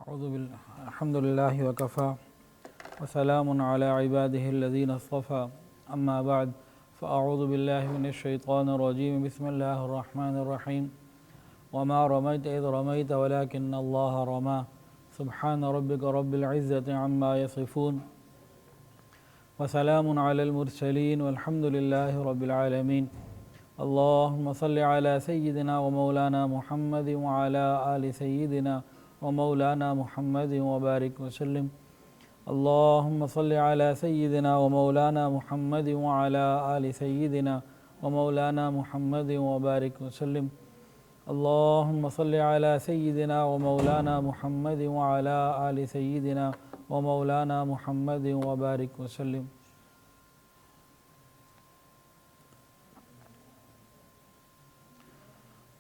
الحمد لله وكفى وسلام على عباده الذين اصطفى أما بعد فأعوذ بالله من الشيطان الرجيم بسم الله الرحمن الرحيم وما رميت إذ رميت ولكن الله رمى سبحان ربك رب العزة عما يصفون وسلام على المرسلين والحمد لله رب العالمين اللهم صل على سيدنا ومولانا محمد وعلى آل سيدنا ومولانا محمد وبارك وسلم اللهم صل على سيدنا ومولانا محمد وعلى آل سيدنا ومولانا محمد وبارك وسلم اللهم صل على سيدنا ومولانا محمد وعلى آل سيدنا ومولانا محمد وبارك وسلم.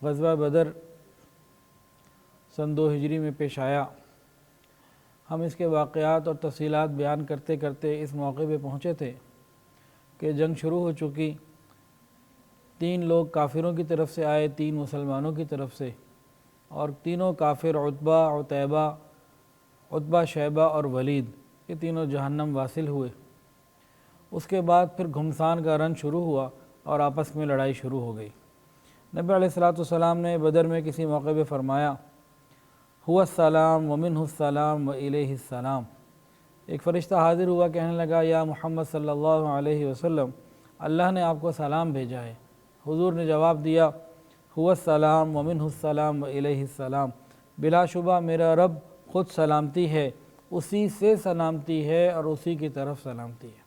غزوہ بدر سن 2 ہجری میں پیش آیا. ہم اس کے واقعات اور تفصیلات بیان کرتے کرتے اس موقع پہ پہنچے تھے کہ جنگ شروع ہو چکی. 3 لوگ کافروں کی طرف سے آئے، 3 مسلمانوں کی طرف سے، اور تینوں کافر عتبہ، عتیبہ، عتبہ، شیبہ اور ولید، یہ تینوں جہنم واصل ہوئے. اس کے بعد پھر گھمسان کا رن شروع ہوا اور آپس میں لڑائی شروع ہو گئی. نبی علیہ السلام نے بدر میں کسی موقع پہ فرمایا هو السلام ومنہ السلام وإلیہ السلام. ایک فرشتہ حاضر ہوا، کہنے لگا یا محمد صلی اللہ علیہ وسلم، اللہ نے آپ کو سلام بھیجا ہے. حضور نے جواب دیا هو السلام ومنہ السلام وإلیہ السلام، بلا شبہ میرا رب خود سلامتی ہے، اسی سے سلامتی ہے اور اسی کی طرف سلامتی ہے.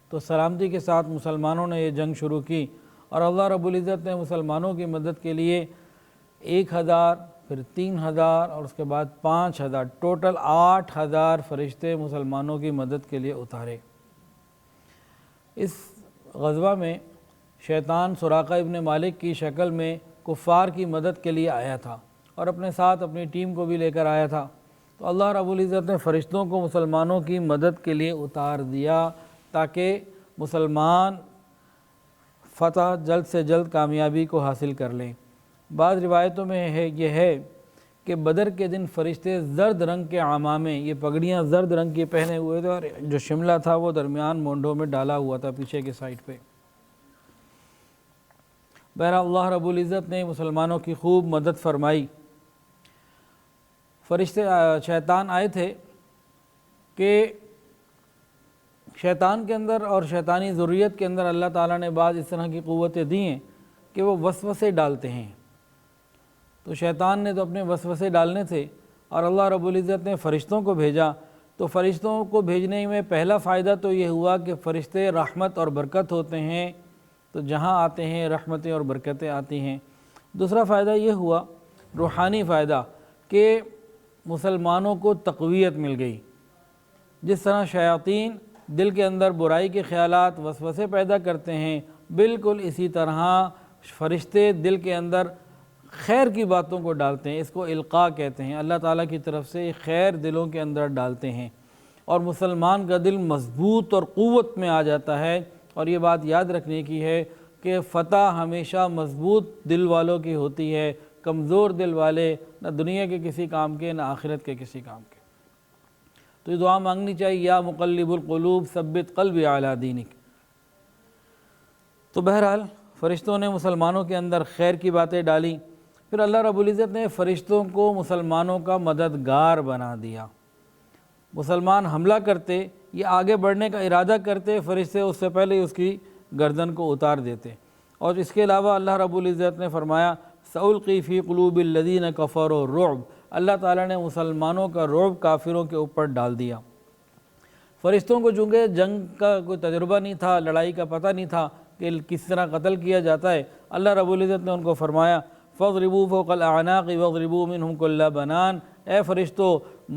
تو سلامتی کے ساتھ مسلمانوں نے یہ جنگ شروع کی اور اللہ رب العزت نے مسلمانوں کی مدد کے لیے 1000، پھر 3000 اور اس کے بعد 5000، ٹوٹل 8000 فرشتے مسلمانوں کی مدد کے لیے اتارے. اس غزوہ میں شیطان سراقہ ابن مالک کی شکل میں کفار کی مدد کے لیے آیا تھا اور اپنے ساتھ اپنی ٹیم کو بھی لے کر آیا تھا. تو اللہ رب العزت نے فرشتوں کو مسلمانوں کی مدد کے لیے اتار دیا تاکہ مسلمان فتح جلد سے جلد کامیابی کو حاصل کر لیں. بعض روایتوں میں یہ ہے کہ بدر کے دن فرشتے زرد رنگ کے عمامے، یہ پگڑیاں زرد رنگ کی پہنے ہوئے تھے اور جو شملہ تھا وہ درمیان مونڈوں میں ڈالا ہوا تھا پیچھے کی سائٹ پہ. بہرحال اللہ رب العزت نے مسلمانوں کی خوب مدد فرمائی. فرشتے شیطان آئے تھے کہ شیطان کے اندر اور شیطانی ذریت کے اندر اللہ تعالیٰ نے بعض اس طرح کی قوتیں دی ہیں کہ وہ وسوسے ڈالتے ہیں. تو شیطان نے تو اپنے وسوسے ڈالنے تھے اور اللہ رب العزت نے فرشتوں کو بھیجا. تو فرشتوں کو بھیجنے میں پہلا فائدہ تو یہ ہوا کہ فرشتے رحمت اور برکت ہوتے ہیں، تو جہاں آتے ہیں رحمتیں اور برکتیں آتی ہیں. دوسرا فائدہ یہ ہوا روحانی فائدہ کہ مسلمانوں کو تقویت مل گئی. جس طرح شیاطین دل کے اندر برائی کے خیالات وسوسے پیدا کرتے ہیں، بالکل اسی طرح فرشتے دل کے اندر خیر کی باتوں کو ڈالتے ہیں. اس کو القاء کہتے ہیں. اللہ تعالیٰ کی طرف سے خیر دلوں کے اندر ڈالتے ہیں اور مسلمان کا دل مضبوط اور قوت میں آ جاتا ہے. اور یہ بات یاد رکھنے کی ہے کہ فتح ہمیشہ مضبوط دل والوں کی ہوتی ہے. کمزور دل والے نہ دنیا کے کسی کام کے نہ آخرت کے کسی کام کے. تو یہ دعا مانگنی چاہیے یا مقلب القلوب ثبت قلبی علی دینک. تو بہرحال فرشتوں نے مسلمانوں کے اندر خیر کی باتیں ڈالیں. پھر اللہ رب العزت نے فرشتوں کو مسلمانوں کا مددگار بنا دیا. مسلمان حملہ کرتے یا آگے بڑھنے کا ارادہ کرتے، فرشتے اس سے پہلے اس کی گردن کو اتار دیتے. اور اس کے علاوہ اللہ رب العزت نے فرمایا سألقی فی قلوب الذین کفروا الرعب، اللہ تعالیٰ نے مسلمانوں کا رعب کافروں کے اوپر ڈال دیا. فرشتوں کو چونکہ جنگ کا کوئی تجربہ نہیں تھا، لڑائی کا پتہ نہیں تھا کہ کس طرح قتل کیا جاتا ہے، اللہ رب العزت نے ان کو فرمایا فَاضْرِبُوا فَوْقَ الْأَعْنَاقِ وَاضْرِبُوا مِنْهُمْ كُلَّ بَنَانٍ، اے فرشتو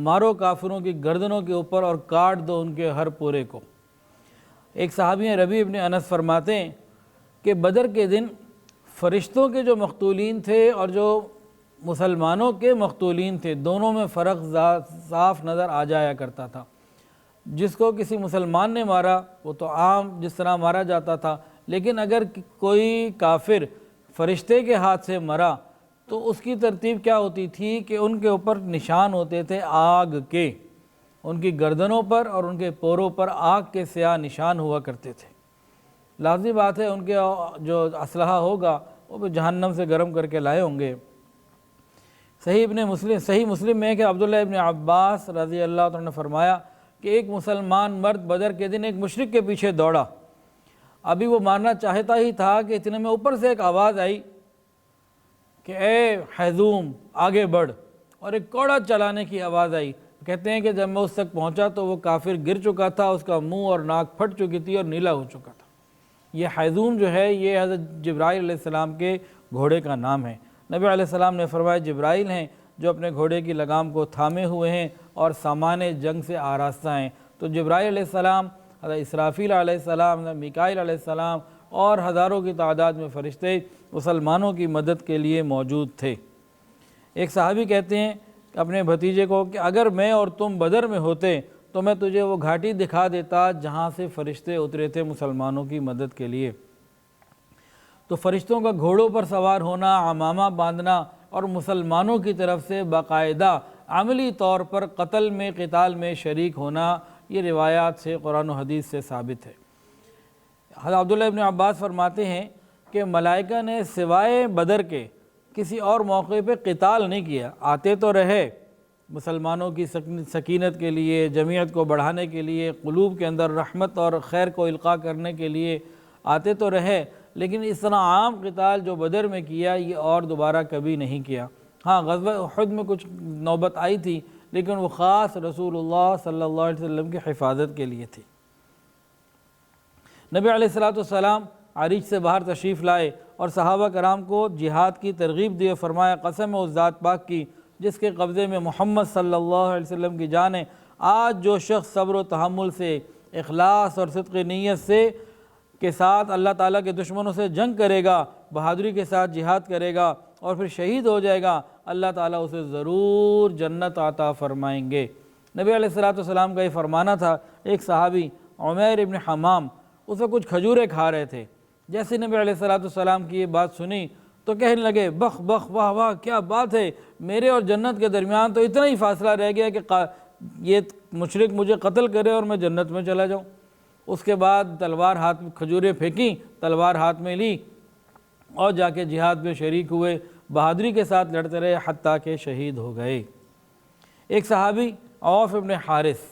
مارو کافروں کی گردنوں کے اوپر اور کاٹ دو ان کے ہر پورے کو. ایک صحابی ہیں ربیع ابن انس فرماتے ہیں کہ بدر کے دن فرشتوں کے جو مقتولین تھے اور جو مسلمانوں کے مقتولین تھے، دونوں میں فرق صاف نظر آ جایا کرتا تھا. جس کو کسی مسلمان نے مارا وہ تو عام جس طرح مارا جاتا تھا، لیکن اگر کوئی کافر فرشتے کے ہاتھ سے مرا تو اس کی ترتیب کیا ہوتی تھی کہ ان کے اوپر نشان ہوتے تھے آگ کے، ان کی گردنوں پر اور ان کے پوروں پر آگ کے سیاہ نشان ہوا کرتے تھے۔ لازمی بات ہے ان کے جو اسلحہ ہوگا وہ بھی جہنم سے گرم کر کے لائے ہوں گے۔ صحیح مسلم میں کہ عبداللہ ابن عباس رضی اللہ عنہ نے فرمایا کہ ایک مسلمان مرد بدر کے دن ایک مشرک کے پیچھے دوڑا، ابھی وہ مارنا چاہتا ہی تھا کہ اتنے میں اوپر سے ایک آواز آئی کہ اے حیزوم آگے بڑھ، اور ایک کوڑا چلانے کی آواز آئی۔ کہتے ہیں کہ جب میں اس تک پہنچا تو وہ کافر گر چکا تھا، اس کا منہ اور ناک پھٹ چکی تھی اور نیلا ہو چکا تھا۔ یہ حیزوم جو ہے یہ حضرت جبرائیل علیہ السلام کے گھوڑے کا نام ہے۔ نبی علیہ السلام نے فرمایا جبرائیل ہیں جو اپنے گھوڑے کی لگام کو تھامے ہوئے ہیں اور سامان جنگ سے آراستہ ہیں۔ تو جبرائیل علیہ السلام، حضرت اسرافیل علیہ السلام، حضرت میکائیل علیہ السلام اور ہزاروں کی تعداد میں فرشتے مسلمانوں کی مدد کے لیے موجود تھے۔ ایک صحابی کہتے ہیں اپنے بھتیجے کو کہ اگر میں اور تم بدر میں ہوتے تو میں تجھے وہ گھاٹی دکھا دیتا جہاں سے فرشتے اترے تھے مسلمانوں کی مدد کے لیے۔ تو فرشتوں کا گھوڑوں پر سوار ہونا، عمامہ باندھنا اور مسلمانوں کی طرف سے باقاعدہ عملی طور پر قتال میں شریک ہونا، یہ روایات سے قرآن و حدیث سے ثابت ہے۔ حضرت عبداللہ ابن عباس فرماتے ہیں کہ ملائکہ نے سوائے بدر کے کسی اور موقع پہ قتال نہیں کیا، آتے تو رہے مسلمانوں کی سکینت کے لیے، جمعیت کو بڑھانے کے لیے، قلوب کے اندر رحمت اور خیر کو القاء کرنے کے لیے آتے تو رہے، لیکن اس طرح عام قتال جو بدر میں کیا یہ اور دوبارہ کبھی نہیں کیا۔ ہاں غزوہ احد میں کچھ نوبت آئی تھی، لیکن وہ خاص رسول اللہ صلی اللہ علیہ وسلم کی حفاظت کے لیے تھی۔ نبی علیہ السلام عریش سے باہر تشریف لائے اور صحابہ کرام کو جہاد کی ترغیب دیے، فرمایا قسم ہے اس ذات پاک کی جس کے قبضے میں محمد صلی اللہ علیہ وسلم کی جان ہے، آج جو شخص صبر و تحمل سے، اخلاص اور صدق نیت سے کے ساتھ اللہ تعالیٰ کے دشمنوں سے جنگ کرے گا، بہادری کے ساتھ جہاد کرے گا اور پھر شہید ہو جائے گا، اللہ تعالیٰ اسے ضرور جنت عطا فرمائیں گے۔ نبی علیہ السلام کا یہ فرمانا تھا۔ ایک صحابی عمیر ابن حمام اس میں کچھ کھجوریں کھا رہے تھے، جیسے نبی علیہ السلام کی یہ بات سنی تو کہنے لگے بخ بخ واہ واہ کیا بات ہے، میرے اور جنت کے درمیان تو اتنا ہی فاصلہ رہ گیا کہ یہ مشرک مجھے قتل کرے اور میں جنت میں چلا جاؤں۔ اس کے بعد تلوار ہاتھ میں، کھجوریں پھینکیں، تلوار ہاتھ میں لی اور جا کے جہاد میں شریک ہوئے، بہادری کے ساتھ لڑتے رہے حتیٰ کہ شہید ہو گئے۔ ایک صحابی عوف ابن حارث،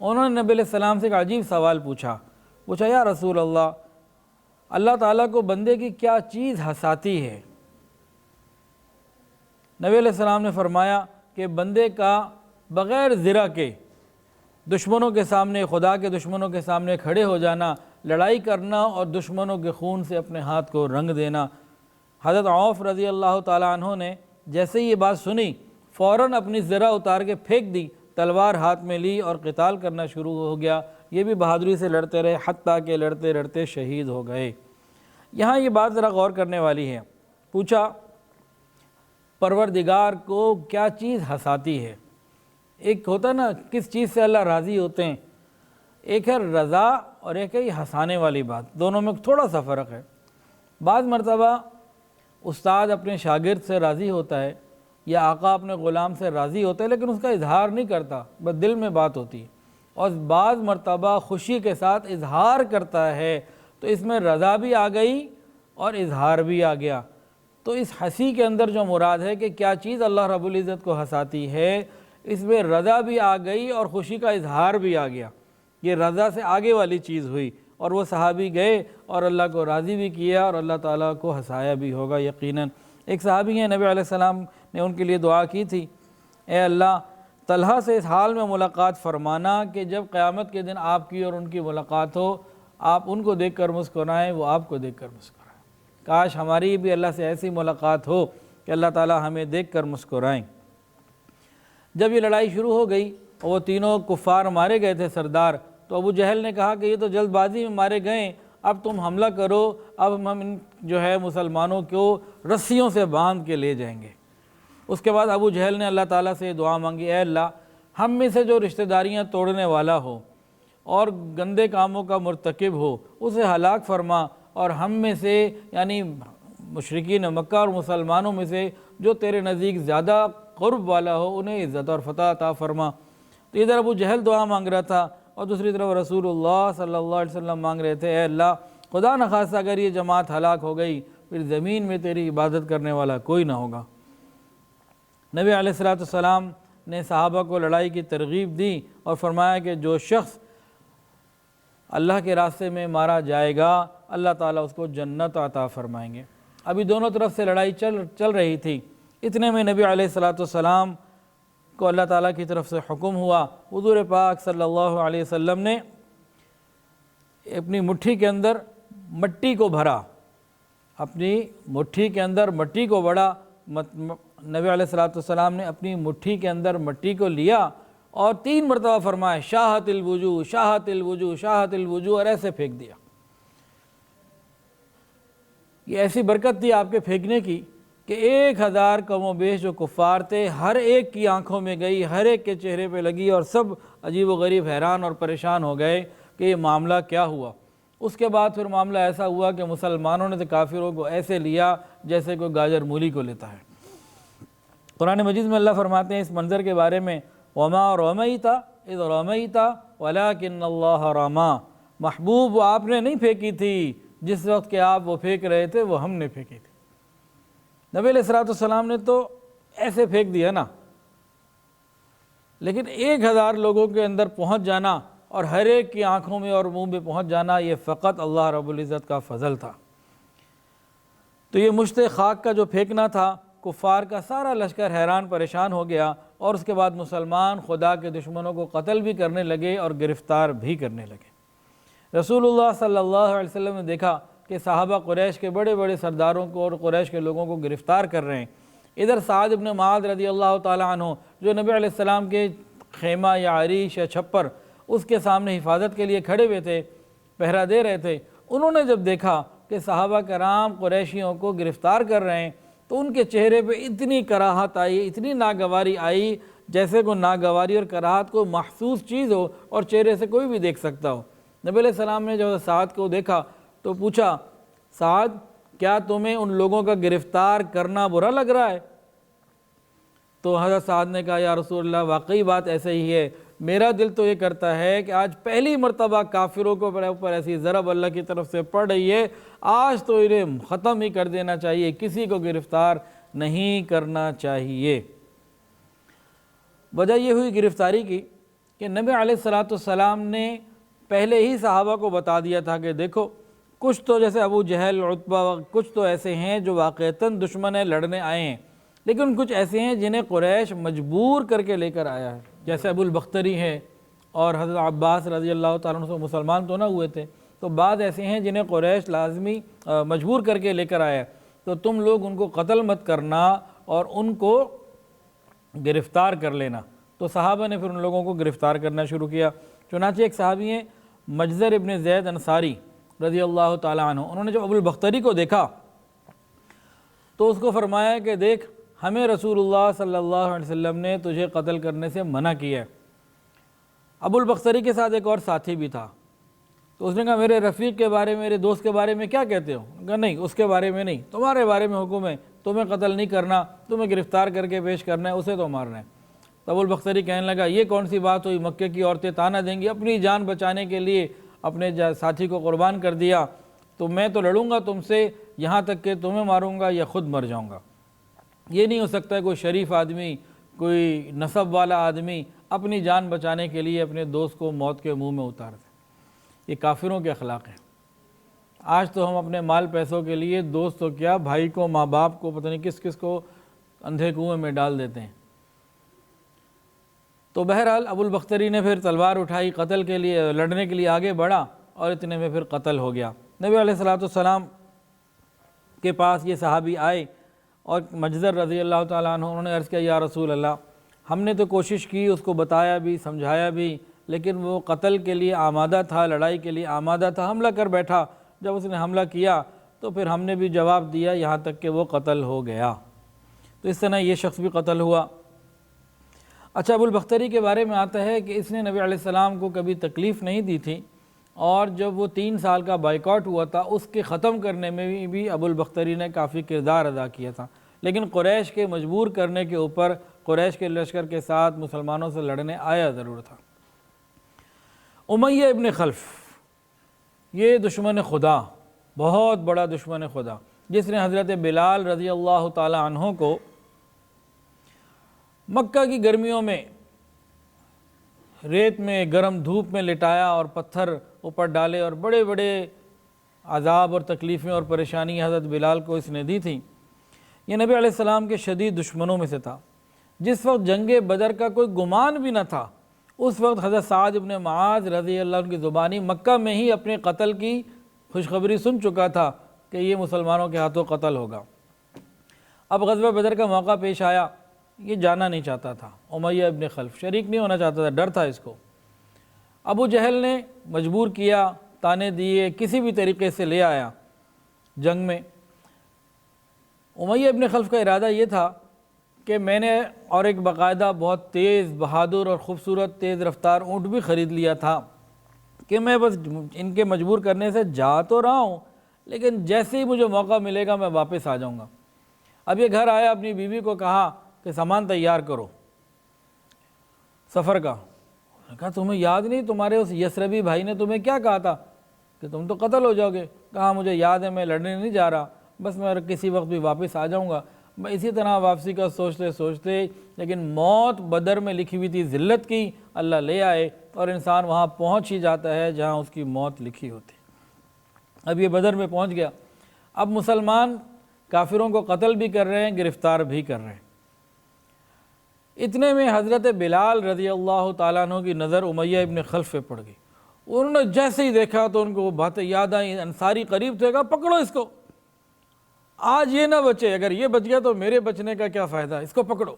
انہوں نے نبی علیہ السلام سے ایک عجیب سوال پوچھا یا رسول اللہ، اللہ تعالیٰ کو بندے کی کیا چیز ہنساتی ہے؟ نبی علیہ السلام نے فرمایا کہ بندے کا بغیر ذرا کے دشمنوں کے سامنے، خدا کے دشمنوں کے سامنے کھڑے ہو جانا، لڑائی کرنا اور دشمنوں کے خون سے اپنے ہاتھ کو رنگ دینا۔ حضرت عوف رضی اللہ تعالیٰ عنہ نے جیسے ہی یہ بات سنی فوراً اپنی ذرا اتار کے پھینک دی، تلوار ہاتھ میں لی اور قتال کرنا شروع ہو گیا۔ یہ بھی بہادری سے لڑتے رہے حتیٰ کہ لڑتے لڑتے شہید ہو گئے۔ یہاں یہ بات ذرا غور کرنے والی ہے۔ پوچھا پروردگار کو کیا چیز ہنساتی ہے؟ ایک ہوتا نا کس چیز سے اللہ راضی ہوتے ہیں، ایک ہے رضا اور ایک ہے یہ ہنسانے والی بات، دونوں میں تھوڑا سا فرق ہے۔ بعض مرتبہ استاد اپنے شاگرد سے راضی ہوتا ہے یا آقا اپنے غلام سے راضی ہوتا ہے لیکن اس کا اظہار نہیں کرتا، بس دل میں بات ہوتی ہے، اور بعض مرتبہ خوشی کے ساتھ اظہار کرتا ہے، تو اس میں رضا بھی آ گئی اور اظہار بھی آ گیا۔ تو اس ہنسی کے اندر جو مراد ہے کہ کیا چیز اللہ رب العزت کو ہنساتی ہے، اس میں رضا بھی آ گئی اور خوشی کا اظہار بھی آ گیا، یہ رضا سے آگے والی چیز ہوئی، اور وہ صحابی گئے اور اللہ کو راضی بھی کیا اور اللہ تعالیٰ کو ہنسایا بھی ہوگا یقیناً۔ ایک صحابی ہیں، نبی علیہ السلام نے ان کے لیے دعا کی تھی، اے اللہ طلحہ سے اس حال میں ملاقات فرمانا کہ جب قیامت کے دن آپ کی اور ان کی ملاقات ہو، آپ ان کو دیکھ کر مسکرائیں، وہ آپ کو دیکھ کر مسکرائیں۔ کاش ہماری بھی اللہ سے ایسی ملاقات ہو کہ اللہ تعالیٰ ہمیں دیکھ کر مسکرائیں۔ جب یہ لڑائی شروع ہو گئی اور وہ تینوں کفار مارے گئے تھے سردار، تو ابو جہل نے کہا کہ یہ تو جلد بازی میں مارے گئے، اب تم حملہ کرو، اب ہم ان مسلمانوں کو رسیوں سے باندھ کے لے جائیں گے۔ اس کے بعد ابو جہل نے اللہ تعالیٰ سے دعا مانگی، اے اللہ ہم میں سے جو رشتہ داریاں توڑنے والا ہو اور گندے کاموں کا مرتکب ہو اسے ہلاک فرما، اور ہم میں سے مشرکین مکہ اور مسلمانوں میں سے جو تیرے نزدیک زیادہ قرب والا ہو انہیں عزت اور فتح عطا فرما۔ تو ادھر ابو جہل دعا مانگ رہا تھا اور دوسری طرف رسول اللہ صلی اللہ علیہ وسلم مانگ رہے تھے، اے اللہ خدا نخواستہ اگر یہ جماعت ہلاک ہو گئی پھر زمین میں تیری عبادت کرنے والا کوئی نہ ہوگا۔ نبی علیہ السلام نے صحابہ کو لڑائی کی ترغیب دی اور فرمایا کہ جو شخص اللہ کے راستے میں مارا جائے گا اللہ تعالیٰ اس کو جنت عطا فرمائیں گے۔ ابھی دونوں طرف سے لڑائی چل رہی تھی، اتنے میں نبی علیہ السلام کو اللہ تعالیٰ کی طرف سے حکم ہوا، حضور پاک صلی اللہ علیہ وسلم نے اپنی مٹھی کے اندر مٹی کو بھرا، اپنی مٹھی کے اندر مٹی کو بڑا، نبی علیہ السلام نے اپنی مٹھی کے اندر مٹی کو لیا اور 3 مرتبہ فرمایا شاہت الوجوہ شاہت الوجوہ شاہت الوجوہ، اور ایسے پھینک دیا۔ یہ ایسی برکت تھی آپ کے پھینکنے کی کہ 1000 کم و بیش جو کفار تھے ہر ایک کی آنکھوں میں گئی، ہر ایک کے چہرے پہ لگی اور سب عجیب و غریب حیران اور پریشان ہو گئے کہ یہ معاملہ کیا ہوا۔ اس کے بعد پھر معاملہ ایسا ہوا کہ مسلمانوں نے تو کافروں کو ایسے لیا جیسے کوئی گاجر مولی کو لیتا ہے۔ قرآن مجید میں اللہ فرماتے ہیں اس منظر کے بارے میں وَمَا رَمَيْتَ إِذْ رَمَيْتَ وَلَكِنَّ اللَّهَ رَمَا، محبوب وہ آپ نے نہیں پھینکی تھی جس وقت کہ آپ وہ پھینک رہے تھے وہ ہم نے پھینکی تھی۔ نبی علیہ السلام نے تو ایسے پھینک دیا نا، لیکن 1000 لوگوں کے اندر پہنچ جانا اور ہر ایک کی آنکھوں میں اور منہ میں پہنچ جانا یہ فقط اللہ رب العزت کا فضل تھا۔ تو یہ مشت خاک کا جو پھینکنا تھا کفار کا سارا لشکر حیران پریشان ہو گیا اور اس کے بعد مسلمان خدا کے دشمنوں کو قتل بھی کرنے لگے اور گرفتار بھی کرنے لگے۔ رسول اللہ صلی اللہ علیہ وسلم نے دیکھا کہ صحابہ قریش کے بڑے بڑے سرداروں کو اور قریش کے لوگوں کو گرفتار کر رہے ہیں۔ ادھر سعد ابن معاذ رضی اللہ تعالیٰ عنہ جو نبی علیہ السلام کے خیمہ یا عریش یا چھپر اس کے سامنے حفاظت کے لیے کھڑے ہوئے تھے، پہرا دے رہے تھے، انہوں نے جب دیکھا کہ صحابہ کرام قریشیوں کو گرفتار کر رہے ہیں تو ان کے چہرے پہ اتنی کراہت آئی، اتنی ناگواری آئی جیسے کوئی ناگواری اور کراہت کو محسوس چیز ہو اور چہرے سے کوئی بھی دیکھ سکتا ہو۔ نبی علیہ السلام نے جب سعد کو دیکھا تو پوچھا سعد کیا تمہیں ان لوگوں کا گرفتار کرنا برا لگ رہا ہے؟ تو حضرت سعد نے کہا یا رسول اللہ واقعی بات ایسے ہی ہے، میرا دل تو یہ کرتا ہے کہ آج پہلی مرتبہ کافروں کو اوپر ایسی ضرب اللہ کی طرف سے پڑ رہی ہے، آج تو انہیں ختم ہی کر دینا چاہیے، کسی کو گرفتار نہیں کرنا چاہیے۔ وجہ یہ ہوئی گرفتاری کی کہ نبی علیہ السلام نے پہلے ہی صحابہ کو بتا دیا تھا کہ دیکھو کچھ تو جیسے ابو جہل عتبہ کچھ تو ایسے ہیں جو واقعتاً دشمن ہیں، لڑنے آئے ہیں، لیکن کچھ ایسے ہیں جنہیں قریش مجبور کر کے لے کر آیا ہے، جیسے ابو البختری ہے اور حضرت عباس رضی اللہ تعالیٰ عنہ سے مسلمان تو نہ ہوئے تھے، تو بعض ایسے ہیں جنہیں قریش لازمی مجبور کر کے لے کر آیا ہے، تو تم لوگ ان کو قتل مت کرنا اور ان کو گرفتار کر لینا۔ تو صحابہ نے پھر ان لوگوں کو گرفتار کرنا شروع کیا۔ چنانچہ ایک صحابی ہیں مجزر ابن زید انصاری رضی اللہ تعالیٰ عنہ، انہوں نے جب ابو البختری کو دیکھا تو اس کو فرمایا کہ دیکھ ہمیں رسول اللہ صلی اللہ علیہ وسلم نے تجھے قتل کرنے سے منع کیا ہے۔ ابو البختری کے ساتھ ایک اور ساتھی بھی تھا، تو اس نے کہا میرے رفیق کے بارے میں، میرے دوست کے بارے میں کیا کہتے ہو؟ کہا نہیں اس کے بارے میں نہیں، تمہارے بارے میں حکم ہے، تمہیں قتل نہیں کرنا، تمہیں گرفتار کر کے پیش کرنا ہے، اسے تو مارنا ہے۔ تو ابو البختری کہنے لگا یہ کون سی بات ہوئی، مکے کی عورتیں تانا دیں گی، اپنی جان بچانے کے لیے اپنے ساتھی کو قربان کر دیا، تو میں تو لڑوں گا تم سے یہاں تک کہ تمہیں ماروں گا یا خود مر جاؤں گا۔ یہ نہیں ہو سکتا ہے کوئی شریف آدمی، کوئی نسب والا آدمی اپنی جان بچانے کے لیے اپنے دوست کو موت کے منہ میں اتار دے۔ یہ کافروں کے اخلاق ہیں۔ آج تو ہم اپنے مال پیسوں کے لیے دوست تو کیا بھائی کو، ماں باپ کو، پتہ نہیں کس کس کو اندھے کنویں میں ڈال دیتے ہیں۔ تو بہرحال ابو البختری نے پھر تلوار اٹھائی، قتل کے لیے لڑنے کے لیے آگے بڑھا اور اتنے میں پھر قتل ہو گیا۔ نبی علیہ السلام کے پاس یہ صحابی آئے اور مجزر رضی اللہ تعالیٰ عنہ، انہوں نے عرض کیا یا رسول اللہ ہم نے تو کوشش کی، اس کو بتایا بھی، سمجھایا بھی، لیکن وہ قتل کے لیے آمادہ تھا، لڑائی کے لیے آمادہ تھا، حملہ کر بیٹھا۔ جب اس نے حملہ کیا تو پھر ہم نے بھی جواب دیا یہاں تک کہ وہ قتل ہو گیا۔ تو اس طرح یہ شخص بھی قتل ہوا۔ اچھا ابو البختری کے بارے میں آتا ہے کہ اس نے نبی علیہ السلام کو کبھی تکلیف نہیں دی تھی، اور جب وہ 3 سال کا بائیکاٹ ہوا تھا اس کے ختم کرنے میں بھی ابو البختری نے کافی کردار ادا کیا تھا، لیکن قریش کے مجبور کرنے کے اوپر قریش کے لشکر کے ساتھ مسلمانوں سے لڑنے آیا ضرور تھا۔ امیہ ابن خلف یہ دشمن خدا، بہت بڑا دشمن خدا، جس نے حضرت بلال رضی اللہ تعالی عنہ کو مکہ کی گرمیوں میں ریت میں گرم دھوپ میں لٹایا اور پتھر اوپر ڈالے اور بڑے بڑے عذاب اور تکلیفیں اور پریشانی حضرت بلال کو اس نے دی تھیں۔ یہ نبی علیہ السلام کے شدید دشمنوں میں سے تھا۔ جس وقت جنگ بدر کا کوئی گمان بھی نہ تھا، اس وقت حضرت سعد بن معاذ رضی اللہ عنہ کی زبانی مکہ میں ہی اپنے قتل کی خوشخبری سن چکا تھا کہ یہ مسلمانوں کے ہاتھوں قتل ہوگا۔ اب غزوہ بدر کا موقع پیش آیا، یہ جانا نہیں چاہتا تھا، امیہ ابن خلف شریک نہیں ہونا چاہتا تھا، ڈر تھا اس کو۔ ابو جہل نے مجبور کیا، تانے دیے، کسی بھی طریقے سے لے آیا جنگ میں۔ امیہ ابن خلف کا ارادہ یہ تھا کہ میں نے اور ایک باقاعدہ بہت تیز بہادر اور خوبصورت تیز رفتار اونٹ بھی خرید لیا تھا کہ میں بس ان کے مجبور کرنے سے جا تو رہا ہوں، لیکن جیسے ہی مجھے موقع ملے گا میں واپس آ جاؤں گا۔ اب یہ گھر آیا، اپنی بیوی کو کہا کہ سامان تیار کرو سفر کا۔ انہوں نے کہا تمہیں یاد نہیں تمہارے اس یسربی بھائی نے تمہیں کیا کہا تھا کہ تم تو قتل ہو جاؤ گے؟ کہا مجھے یاد ہے، میں لڑنے نہیں جا رہا، بس میں کسی وقت بھی واپس آ جاؤں گا۔ میں اسی طرح واپسی کا سوچتے سوچتے، لیکن موت بدر میں لکھی ہوئی تھی ذلت کی، اللہ لے آئے اور انسان وہاں پہنچ ہی جاتا ہے جہاں اس کی موت لکھی ہوتی۔ اب یہ بدر میں پہنچ گیا، اب مسلمان کافروں کو قتل بھی کر رہے ہیں، گرفتار بھی کر رہے ہیں۔ اتنے میں حضرت بلال رضی اللہ تعالیٰ عنہ کی نظر امیہ ابن خلف پہ پڑ گئی۔ انہوں نے جیسے ہی دیکھا تو ان کو وہ باتیں یاد آئیں، انصاری قریب تھے، کہا پکڑو اس کو، آج یہ نہ بچے، اگر یہ بچ گیا تو میرے بچنے کا کیا فائدہ، اس کو پکڑو۔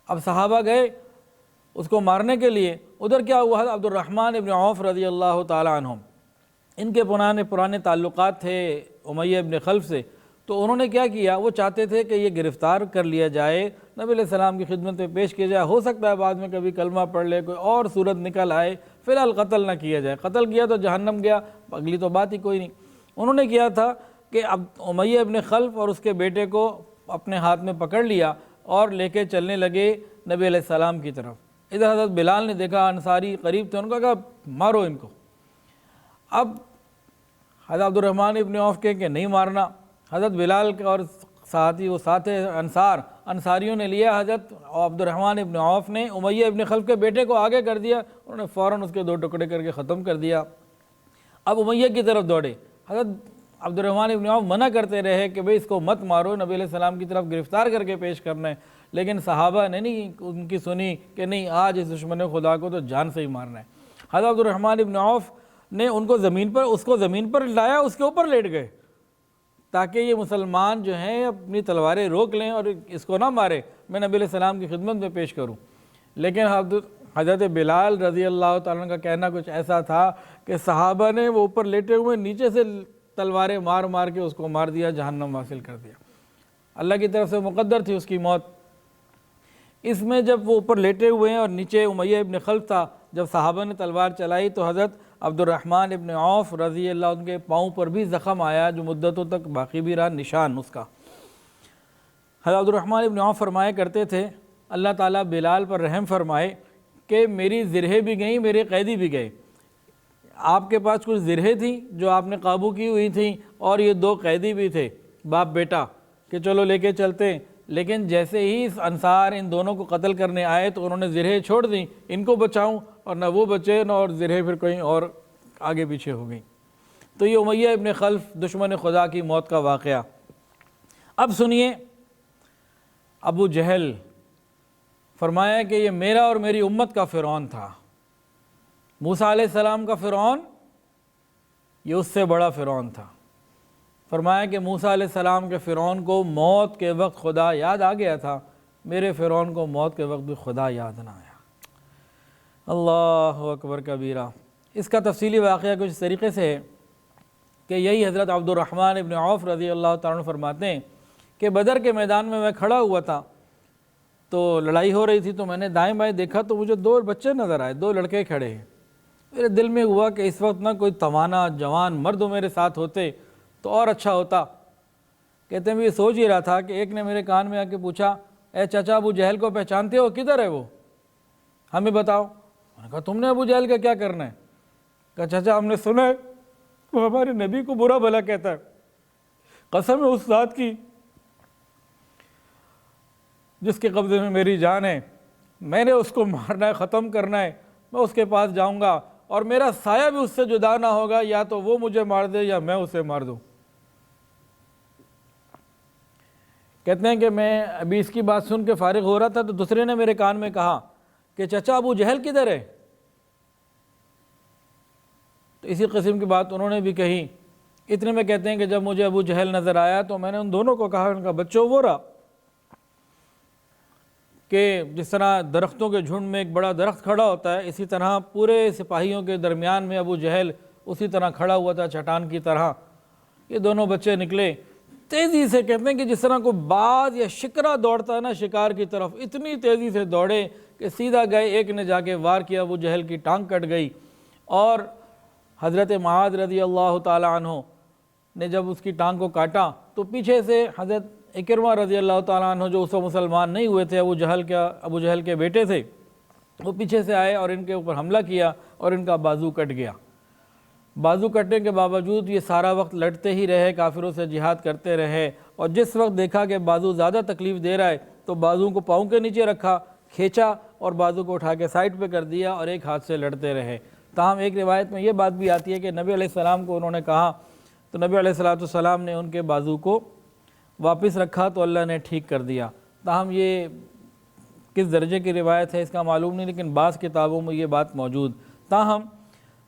اب صحابہ گئے اس کو مارنے کے لیے۔ ادھر کیا ہوا، عبد الرحمن ابن عوف رضی اللہ تعالیٰ عنہ، ان کے پرانے تعلقات تھے امیہ ابن خلف سے، تو انہوں نے کیا کیا، وہ چاہتے تھے کہ یہ گرفتار کر لیا جائے، نبی علیہ السلام کی خدمت میں پیش کیا جائے، ہو سکتا ہے بعد میں کبھی کلمہ پڑھ لے، کوئی اور صورت نکل آئے، فی الحال قتل نہ کیا جائے، قتل کیا تو جہنم گیا، اگلی تو بات ہی کوئی نہیں۔ انہوں نے کیا تھا کہ اب امیہ ابن خلف اور اس کے بیٹے کو اپنے ہاتھ میں پکڑ لیا اور لے کے چلنے لگے نبی علیہ السلام کی طرف۔ ادھر حضرت بلال نے دیکھا، انصاری قریب تھے، ان کو کہا مارو ان کو۔ اب حضرت عبد الرحمن ابن عوف کہ نہیں مارنا، حضرت بلال کے اور ساتھی وہ ساتھ انصاریوں نے لیا، حضرت عبد الرحمن ابن عوف نے امیہ ابن خلف کے بیٹے کو آگے کر دیا، انہوں نے فوراً اس کے 2 ٹکڑے کر کے ختم کر دیا۔ اب امیہ کی طرف دوڑے، حضرت عبد الرحمن ابن عوف منع کرتے رہے کہ بھئی اس کو مت مارو، نبی علیہ السلام کی طرف گرفتار کر کے پیش کرنا ہے، لیکن صحابہ نے نہیں ان کی سنی کہ نہیں، آج اس دشمن خدا کو تو جان سے ہی مارنا ہے۔ حضرت عبد الرحمن ابن عوف نے اس کو زمین پر لایا، اس کے اوپر لیٹ گئے تاکہ یہ مسلمان جو ہیں اپنی تلواریں روک لیں اور اس کو نہ مارے، میں نبی علیہ السلام کی خدمت میں پیش کروں۔ لیکن حضرت بلال رضی اللہ تعالیٰ کا کہنا کچھ ایسا تھا کہ صحابہ نے وہ اوپر لیٹے ہوئے نیچے سے تلواریں مار مار کے اس کو مار دیا، جہنم حاصل کر دیا، اللہ کی طرف سے مقدر تھی اس کی موت۔ اس میں جب وہ اوپر لیٹے ہوئے ہیں اور نیچے امیہ ابن خلف تھا، جب صحابہ نے تلوار چلائی تو حضرت عبد الرحمن ابن عوف رضی اللہ عنہ کے پاؤں پر بھی زخم آیا جو مدتوں تک باقی بھی رہا نشان اس کا۔ حضرت عبد الرحمن ابن عوف فرمایا کرتے تھے اللہ تعالیٰ بلال پر رحم فرمائے کہ میری زرہیں بھی گئیں، میرے قیدی بھی گئے۔ آپ کے پاس کچھ زرہیں تھیں جو آپ نے قابو کی ہوئی تھیں اور یہ 2 قیدی بھی تھے باپ بیٹا کہ چلو لے کے چلتے ہیں، لیکن جیسے ہی انصار ان دونوں کو قتل کرنے آئے تو انہوں نے زرہیں چھوڑ دیں، ان کو بچاؤں، اور نہ وہ بچے نہ اور زرہیں پھر کہیں اور آگے پیچھے ہو گئیں۔ تو یہ امیہ ابن خلف دشمن خدا کی موت کا واقعہ۔ اب سنیے، ابو جہل فرمایا کہ یہ میرا اور میری امت کا فرعون تھا، موسیٰ علیہ السلام کا فرعون یہ اس سے بڑا فرعون تھا۔ فرمایا کہ موسیٰ علیہ السلام کے فرعون کو موت کے وقت خدا یاد آ گیا تھا، میرے فرعون کو موت کے وقت بھی خدا یاد نہ آیا۔ اللہ اکبر کبیرہ۔ اس کا تفصیلی واقعہ کچھ اس طریقے سے ہے کہ یہی حضرت عبد الرحمن ابن عوف رضی اللہ تعالیٰ عنہ فرماتے ہیں کہ بدر کے میدان میں کھڑا ہوا تھا تو لڑائی ہو رہی تھی، تو میں نے دائیں بائیں دیکھا تو مجھے 2 بچے نظر آئے، 2 لڑکے کھڑے ہیں، میرے دل میں ہوا کہ اس وقت نہ کوئی توانا جوان مرد میرے ساتھ ہوتے تو اور اچھا ہوتا۔ کہتے ہیں میں یہ سوچ ہی رہا تھا کہ ایک نے میرے کان میں آ کے پوچھا، اے چچا ابو جہل کو پہچانتے ہو؟ کدھر ہے وہ؟ ہمیں بتاؤ۔ میں نے کہا تم نے ابو جہل کا کیا کرنا ہے؟ کہا چچا ہم نے سنا ہے وہ ہمارے نبی کو برا بھلا کہتا ہے، قسم ہے اس ذات کی جس کے قبضے میں میری جان ہے، میں نے اس کو مارنا ہے، ختم کرنا ہے، میں اس کے پاس جاؤں گا اور میرا سایہ بھی اس سے جدا نہ ہوگا، یا تو وہ مجھے مار دے یا میں اسے مار دوں۔ کہتے ہیں کہ میں ابھی اس کی بات سن کے فارغ ہو رہا تھا تو دوسرے نے میرے کان میں کہا کہ چچا ابو جہل کدھر ہے؟ تو اسی قسم کی بات انہوں نے بھی کہی۔ اتنے میں کہتے ہیں کہ جب مجھے ابو جہل نظر آیا تو میں نے ان دونوں کو کہا، ان کا بچوں وہ رہا کہ جس طرح درختوں کے جھنڈ میں ایک بڑا درخت کھڑا ہوتا ہے، اسی طرح پورے سپاہیوں کے درمیان میں ابو جہل اسی طرح کھڑا ہوا تھا چٹان کی طرح۔ یہ دونوں بچے نکلے تیزی سے، کہتے ہیں کہ جس طرح کوئی باز یا شکرا دوڑتا ہے نا شکار کی طرف، اتنی تیزی سے دوڑے کہ سیدھا گئے، ایک نے جا کے وار کیا، ابو جہل کی ٹانگ کٹ گئی۔ اور حضرت معاذ رضی اللہ تعالی عنہ نے جب اس کی ٹانگ کو کاٹا تو پیچھے سے حضرت اکرمہ رضی اللہ تعالیٰ عنہ جو اس وقت مسلمان نہیں ہوئے تھے، ابو جہل کے بیٹے تھے، وہ پیچھے سے آئے اور ان کے اوپر حملہ کیا اور ان کا بازو کٹ گیا۔ بازو کٹنے کے باوجود یہ سارا وقت لڑتے ہی رہے، کافروں سے جہاد کرتے رہے، اور جس وقت دیکھا کہ بازو زیادہ تکلیف دے رہا ہے تو بازو کو پاؤں کے نیچے رکھا، کھینچا اور بازو کو اٹھا کے سائڈ پہ کر دیا اور ایک ہاتھ سے لڑتے رہے۔ تاہم ایک روایت میں یہ بات بھی آتی ہے کہ نبی علیہ السلام کو انہوں نے کہا تو نبی علیہ السلام نے ان کے بازو کو واپس رکھا تو اللہ نے ٹھیک کر دیا۔ تاہم یہ کس درجے کی روایت ہے اس کا معلوم نہیں، لیکن بعض کتابوں میں یہ بات موجود۔ تاہم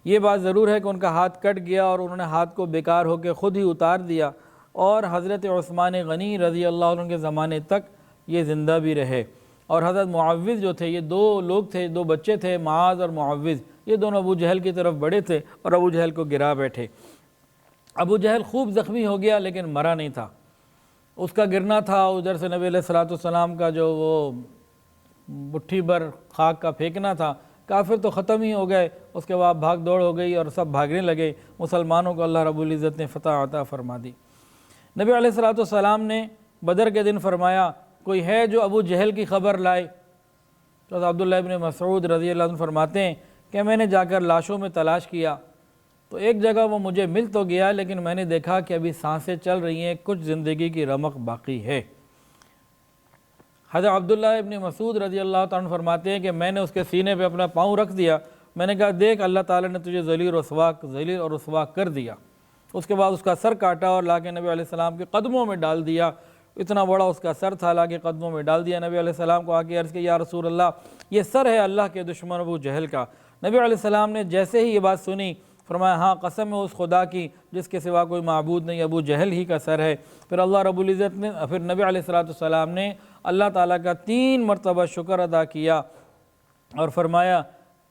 یہ بات ضرور ہے کہ ان کا ہاتھ کٹ گیا اور انہوں نے ہاتھ کو بیکار ہو کے خود ہی اتار دیا، اور حضرت عثمان غنی رضی اللہ عنہ کے زمانے تک یہ زندہ بھی رہے۔ اور حضرت معوذ جو تھے، یہ دو لوگ تھے، دو بچے تھے، معاذ اور معوذ، یہ دونوں ابو جہل کی طرف بڑے تھے اور ابو جہل کو گرا بیٹھے۔ ابو جہل خوب زخمی ہو گیا لیکن مرا نہیں تھا، اس کا گرنا تھا، ادھر سے نبی علیہ السلام کا جو وہ مٹھی بھر خاک کا پھینکنا تھا، کافر تو ختم ہی ہو گئے، اس کے بعد بھاگ دوڑ ہو گئی اور سب بھاگنے لگے، مسلمانوں کو اللہ رب العزت نے فتح عطا فرما دی۔ نبی علیہ السلام نے بدر کے دن فرمایا کوئی ہے جو ابو جہل کی خبر لائے؟ تو عبداللہ ابن مسعود رضی اللہ عنہ فرماتے ہیں کہ میں نے جا کر لاشوں میں تلاش کیا تو ایک جگہ وہ مجھے مل تو گیا، لیکن میں نے دیکھا کہ ابھی سانسیں چل رہی ہیں، کچھ زندگی کی رمق باقی ہے۔ حضرت عبداللہ ابن مسعود رضی اللہ عنہ فرماتے ہیں کہ میں نے اس کے سینے پہ اپنا پاؤں رکھ دیا، میں نے کہا دیکھ اللہ تعالیٰ نے تجھے ذلیل اور رسوا کر دیا۔ اس کے بعد اس کا سر کاٹا اور لا کے نبی علیہ السلام کے قدموں میں ڈال دیا، اتنا بڑا اس کا سر تھا، لا کے قدموں میں ڈال دیا۔ نبی علیہ السلام کو آ کے عرض کی یا رسول اللہ یہ سر ہے اللہ کے دشمن ابو جہل کا۔ نبی علیہ السلام نے جیسے ہی یہ بات سنی فرمایا ہاں قسم ہے اس خدا کی جس کے سوا کوئی معبود نہیں، ابو جہل ہی کا سر ہے۔ پھر اللہ رب العزت نے پھر نبی علیہ السلام نے اللہ تعالیٰ کا 3 مرتبہ شکر ادا کیا اور فرمایا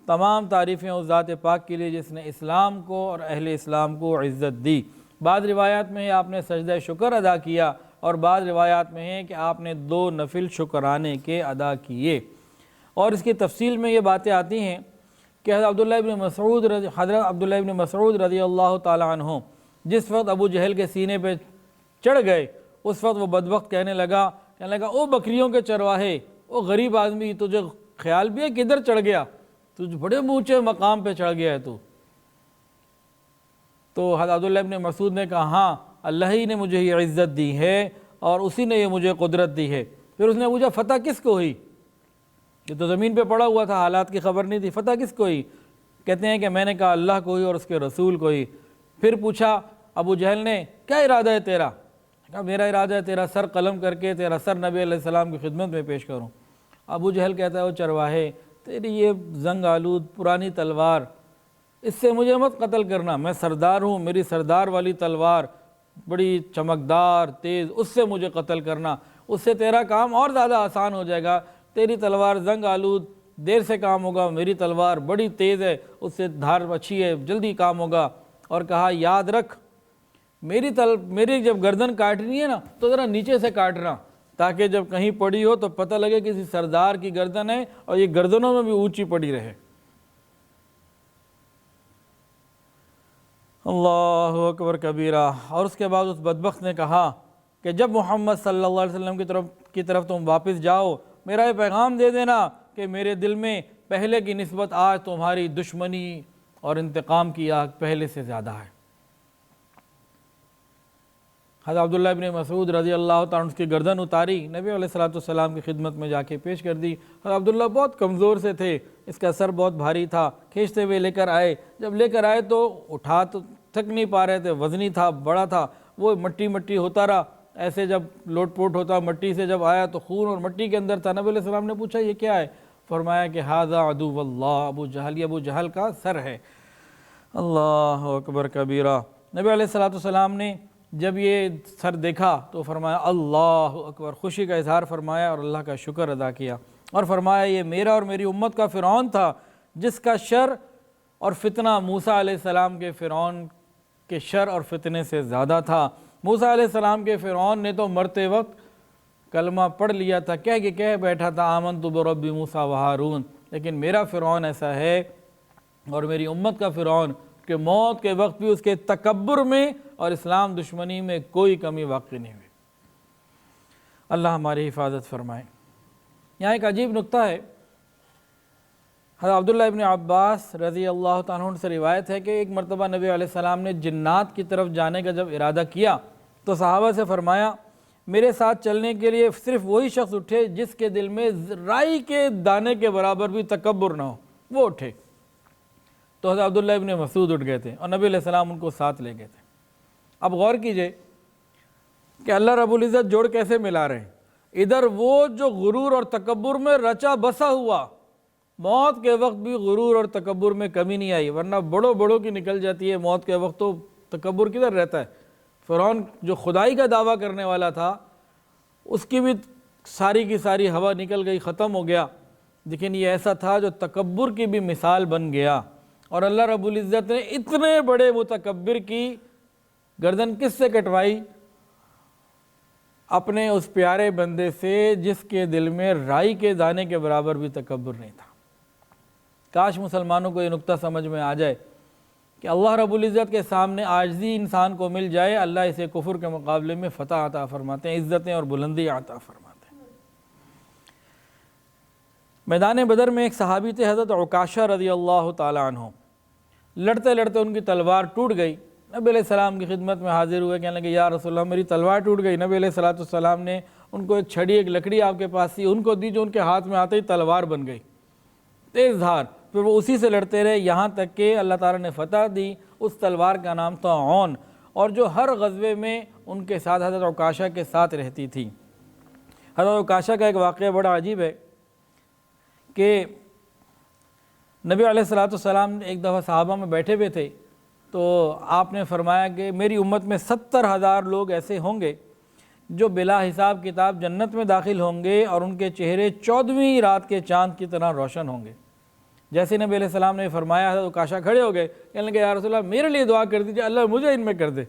تمام تعریفیں اس ذات پاک کے لیے جس نے اسلام کو اور اہل اسلام کو عزت دی۔ بعض روایات میں ہے آپ نے سجدہ شکر ادا کیا، اور بعض روایات میں ہے کہ آپ نے 2 نفل شکرانے کے ادا کیے۔ اور اس کی تفصیل میں یہ باتیں آتی ہیں کہ حضرت عبداللہ ابن مسعود رضی اللہ تعالی عنہ جس وقت ابو جہل کے سینے پہ چڑھ گئے اس وقت وہ بدبخت کہنے لگا او بکریوں کے چرواہے، او غریب آدمی، تجھے خیال بھی ہے کدھر چڑھ گیا، تجھ بڑے اونچے مقام پہ چڑھ گیا ہے تو حضرت عبداللہ ابن مسعود نے کہا ہاں اللہ ہی نے مجھے یہ عزت دی ہے اور اسی نے یہ مجھے قدرت دی ہے۔ پھر اس نے پوچھا فتح کس کو ہوئی؟ یہ تو زمین پہ پڑا ہوا تھا، حالات کی خبر نہیں تھی، فتح کس کو ہوئی؟ کہتے ہیں کہ میں نے کہا اللہ کو ہوئی اور اس کے رسول کو ہوئی۔ پھر پوچھا ابو جہل نے کیا ارادہ ہے تیرا؟ کہا میرا ارادہ ہے تیرا سر قلم کر کے تیرا سر نبی علیہ السلام کی خدمت میں پیش کروں۔ ابو جہل کہتا ہے وہ چرواہے تیری یہ زنگ آلود پرانی تلوار، اس سے مجھے مت قتل کرنا، میں سردار ہوں، میری سردار والی تلوار بڑی چمکدار تیز، اس سے مجھے قتل کرنا، اس سے تیرا کام اور زیادہ آسان ہو جائے گا، تیری تلوار زنگ آلود دیر سے کام ہوگا، میری تلوار بڑی تیز ہے، اس سے دھار اچھی ہے، جلدی کام ہوگا۔ اور کہا یاد رکھ میری جب گردن کاٹنی ہے نا تو ذرا نیچے سے کاٹنا تاکہ جب کہیں پڑی ہو تو پتہ لگے کسی سردار کی گردن ہے اور یہ گردنوں میں بھی اونچی پڑی رہے۔ اللہ اکبر کبیرہ۔ اور اس کے بعد اس بدبخت نے کہا کہ جب محمد صلی اللہ علیہ وسلم کی طرف تم واپس جاؤ، میرا یہ پیغام دے دینا کہ میرے دل میں پہلے کی نسبت آج تمہاری دشمنی اور انتقام کی آگ پہلے سے زیادہ ہے۔ حضرت عبداللہ ابن مسعود رضی اللہ تعالیٰ عنہ کی گردن اتاری، نبی علیہ السلام کی خدمت میں جا کے پیش کر دی۔ حضرت عبداللہ بہت کمزور سے تھے، اس کا سر بہت بھاری تھا، کھینچتے ہوئے لے کر آئے۔ جب لے کر آئے تو اٹھا تو تھک نہیں پا رہے تھے، وزنی تھا، بڑا تھا، وہ مٹی ہوتا رہا، ایسے جب لوٹ پوٹ ہوتا مٹی سے جب آیا تو خون اور مٹی کے اندر تھا۔ نبی علیہ السلام نے پوچھا یہ کیا ہے؟ فرمایا کہ ھذا عدو اللہ، ابو جہل، یہ ابو جہل کا سر ہے۔ اللہ اکبر کبیرہ۔ نبی علیہ السلام نے جب یہ سر دیکھا تو فرمایا اللہ اکبر، خوشی کا اظہار فرمایا اور اللہ کا شکر ادا کیا، اور فرمایا یہ میرا اور میری امت کا فرعون تھا جس کا شر اور فتنہ موسیٰ علیہ السلام کے فرعون کے شر اور فتنے سے زیادہ تھا۔ موسیٰ علیہ السلام کے فرعون نے تو مرتے وقت کلمہ پڑھ لیا تھا، کہہ بیٹھا تھا آمنت برب موسیٰ و ہارون، لیکن میرا فرعون ایسا ہے اور میری امت کا فرعون کہ موت کے وقت بھی اس کے تکبر میں اور اسلام دشمنی میں کوئی کمی واقع نہیں ہوئی۔ اللہ ہماری حفاظت فرمائے۔ یہاں ایک عجیب نکتہ ہے، حضرت عبداللہ ابن عباس رضی اللہ تعالیٰ عنہ سے روایت ہے کہ ایک مرتبہ نبی علیہ السلام نے جنات کی طرف جانے کا جب ارادہ کیا تو صحابہ سے فرمایا میرے ساتھ چلنے کے لیے صرف وہی شخص اٹھے جس کے دل میں رائی کے دانے کے برابر بھی تکبر نہ ہو، وہ اٹھے۔ تو حضرت عبداللہ ابن مسعود اٹھ گئے تھے اور نبی علیہ السلام ان کو ساتھ لے گئے تھے۔ اب غور کیجئے کہ اللہ رب العزت جوڑ کیسے ملا رہے ہیں۔ ادھر وہ جو غرور اور تکبر میں رچا بسا ہوا، موت کے وقت بھی غرور اور تکبر میں کمی نہیں آئی، ورنہ بڑوں کی نکل جاتی ہے موت کے وقت تو تکبر کدھر رہتا ہے۔ فرعون جو خدائی کا دعویٰ کرنے والا تھا اس کی بھی ساری کی ساری ہوا نکل گئی، ختم ہو گیا، لیکن یہ ایسا تھا جو تکبر کی بھی مثال بن گیا۔ اور اللہ رب العزت نے اتنے بڑے متکبر کی گردن کس سے کٹوائی؟ اپنے اس پیارے بندے سے جس کے دل میں رائی کے دانے کے برابر بھی تکبر نہیں تھا۔ کاش مسلمانوں کو یہ نکتہ سمجھ میں آ جائے کہ اللہ رب العزت کے سامنے عاجزی انسان کو مل جائے، اللہ اسے کفر کے مقابلے میں فتح عطا فرماتے ہیں، عزتیں اور بلندی عطا فرماتے ہیں۔ میدان بدر میں ایک صحابی تھے حضرت عکاشہ رضی اللہ تعالی عنہ، لڑتے لڑتے ان کی تلوار ٹوٹ گئی، نبی علیہ السلام کی خدمت میں حاضر ہوئے، کہنے لگے یا رسول اللہ میری تلوار ٹوٹ گئی۔ نبی علیہ السلام نے ان کو ایک چھڑی، ایک لکڑی آپ کے پاس تھی، ان کو دی، جو ان کے ہاتھ میں آتے ہی تلوار بن گئی، تیز دھار۔ پھر وہ اسی سے لڑتے رہے یہاں تک کہ اللہ تعالیٰ نے فتح دی۔ اس تلوار کا نام تھا عون، اور جو ہر غزوے میں ان کے ساتھ حضرت عکاشہ کے ساتھ رہتی تھی۔ حضرت عکاشہ کا ایک واقعہ بڑا عجیب ہے کہ نبی علیہ السلام ایک دفعہ صحابہ میں بیٹھے ہوئے تھے تو آپ نے فرمایا کہ میری امت میں 70,000 لوگ ایسے ہوں گے جو بلا حساب کتاب جنت میں داخل ہوں گے، اور ان کے چہرے 14ویں رات کے چاند کی طرح روشن ہوں گے۔ جیسے نبی علیہ السلام نے فرمایا حضرت عکاشہ کھڑے ہو گئے، کہنے لگے یا رسول اللہ میرے لیے دعا کر دیجئے، اللہ مجھے ان میں کر دے۔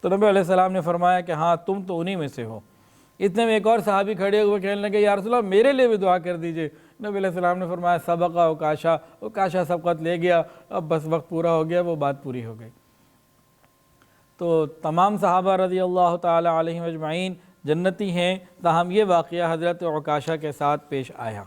تو نبی علیہ السلام نے فرمایا کہ ہاں تم تو انہی میں سے ہو۔ اتنے میں ایک اور صحابی کھڑے ہوئے کہنے لگے یا رسول اللہ میرے لیے بھی دعا کر دیجئے۔ نبی علیہ السلام نے فرمایا سبق عکاشہ، عکاشہ سبقت لے گیا، اب بس وقت پورا ہو گیا، وہ بات پوری ہو گئی۔ تو تمام صحابہ رضی اللہ تعالی علیہم اجمعین جنتی ہیں، تاہم یہ واقعہ حضرت عکاشہ کے ساتھ پیش آیا۔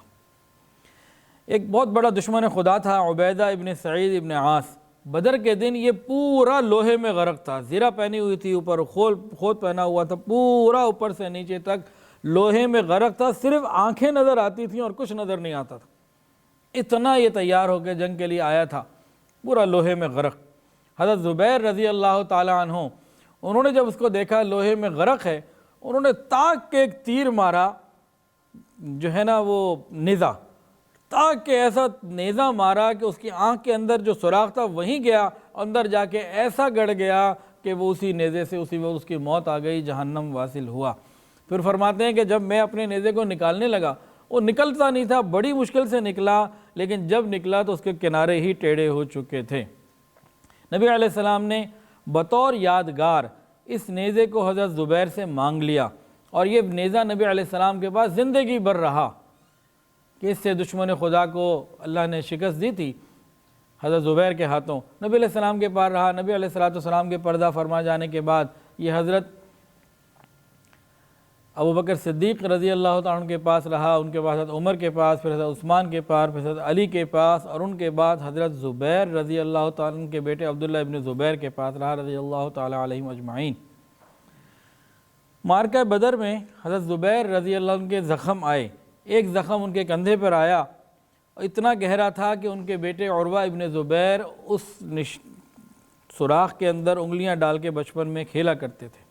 ایک بہت بڑا دشمن خدا تھا عبیدہ ابن سعید ابن عاص، بدر کے دن یہ پورا لوہے میں غرق تھا، زرہ پہنی ہوئی تھی، اوپر خود پہنا ہوا تھا، پورا اوپر سے نیچے تک لوہے میں غرق تھا، صرف آنکھیں نظر آتی تھیں اور کچھ نظر نہیں آتا تھا، اتنا یہ تیار ہو کے جنگ کے لیے آیا تھا، پورا لوہے میں غرق۔ حضرت زبیر رضی اللہ تعالی عنہ، انہوں نے جب اس کو دیکھا لوہے میں غرق ہے، انہوں نے تاک کے ایک تیر مارا، جو ہے نا وہ نیزہ، تاک کے ایسا نیزہ مارا کہ اس کی آنکھ کے اندر جو سوراخ تھا وہیں گیا، اندر جا کے ایسا گڑ گیا کہ وہ اسی نیزے سے اسی وقت اس کی موت آ گئی، جہنم واصل ہوا۔ پھر فرماتے ہیں کہ جب میں اپنے نیزے کو نکالنے لگا، وہ نکلتا نہیں تھا، بڑی مشکل سے نکلا، لیکن جب نکلا تو اس کے کنارے ہی ٹیڑھے ہو چکے تھے۔ نبی علیہ السلام نے بطور یادگار اس نیزے کو حضرت زبیر سے مانگ لیا، اور یہ نیزہ نبی علیہ السلام کے پاس زندگی بھر رہا کہ اس سے دشمن خدا کو اللہ نے شکست دی تھی۔ حضرت زبیر کے ہاتھوں نبی علیہ السلام کے پاس رہا۔ نبی علیہ السلام کے پردہ فرما جانے کے بعد یہ حضرت ابوبکر صدیق رضی اللہ تعالیٰ عنہ کے پاس رہا، ان کے بعد حضرت عمر کے پاس، پھر حضرت عثمان کے پاس، پھر حضرت علی کے پاس، اور ان کے بعد حضرت زبیر رضی اللہ تعالیٰ عنہ کے بیٹے عبداللہ ابن زبیر کے پاس رہا رضی اللہ تعالیٰ علیہم اجمعین۔ معرکہ بدر میں حضرت زبیر رضی اللہ عنہ کے زخم آئے، ایک زخم ان کے کندھے پر آیا، اتنا گہرا تھا کہ ان کے بیٹے عروہ ابن زبیر اس سوراخ کے اندر انگلیاں ڈال کے بچپن میں کھیلا کرتے تھے۔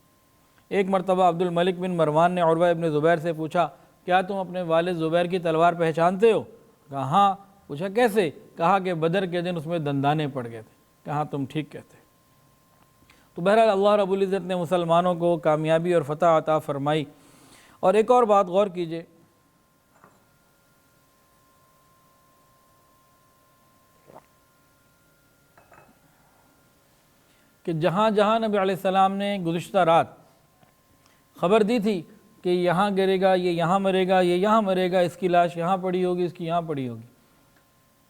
ایک مرتبہ عبد الملک بن مروان نے عروہ ابن زبیر سے پوچھا، کیا تم اپنے والد زبیر کی تلوار پہچانتے ہو؟ کہا ہاں۔ پوچھا کیسے؟ کہا کہ بدر کے دن اس میں دندانے پڑ گئے تھے۔ کہا تم ٹھیک کہتے۔ تو بہرحال اللہ رب العزت نے مسلمانوں کو کامیابی اور فتح عطا فرمائی۔ اور ایک اور بات غور کیجئے کہ جہاں جہاں نبی علیہ السلام نے گزشتہ رات خبر دی تھی کہ یہاں گرے گا، یہ یہاں مرے گا، یہ یہاں مرے گا، اس کی لاش یہاں پڑی ہوگی، اس کی یہاں پڑی ہوگی،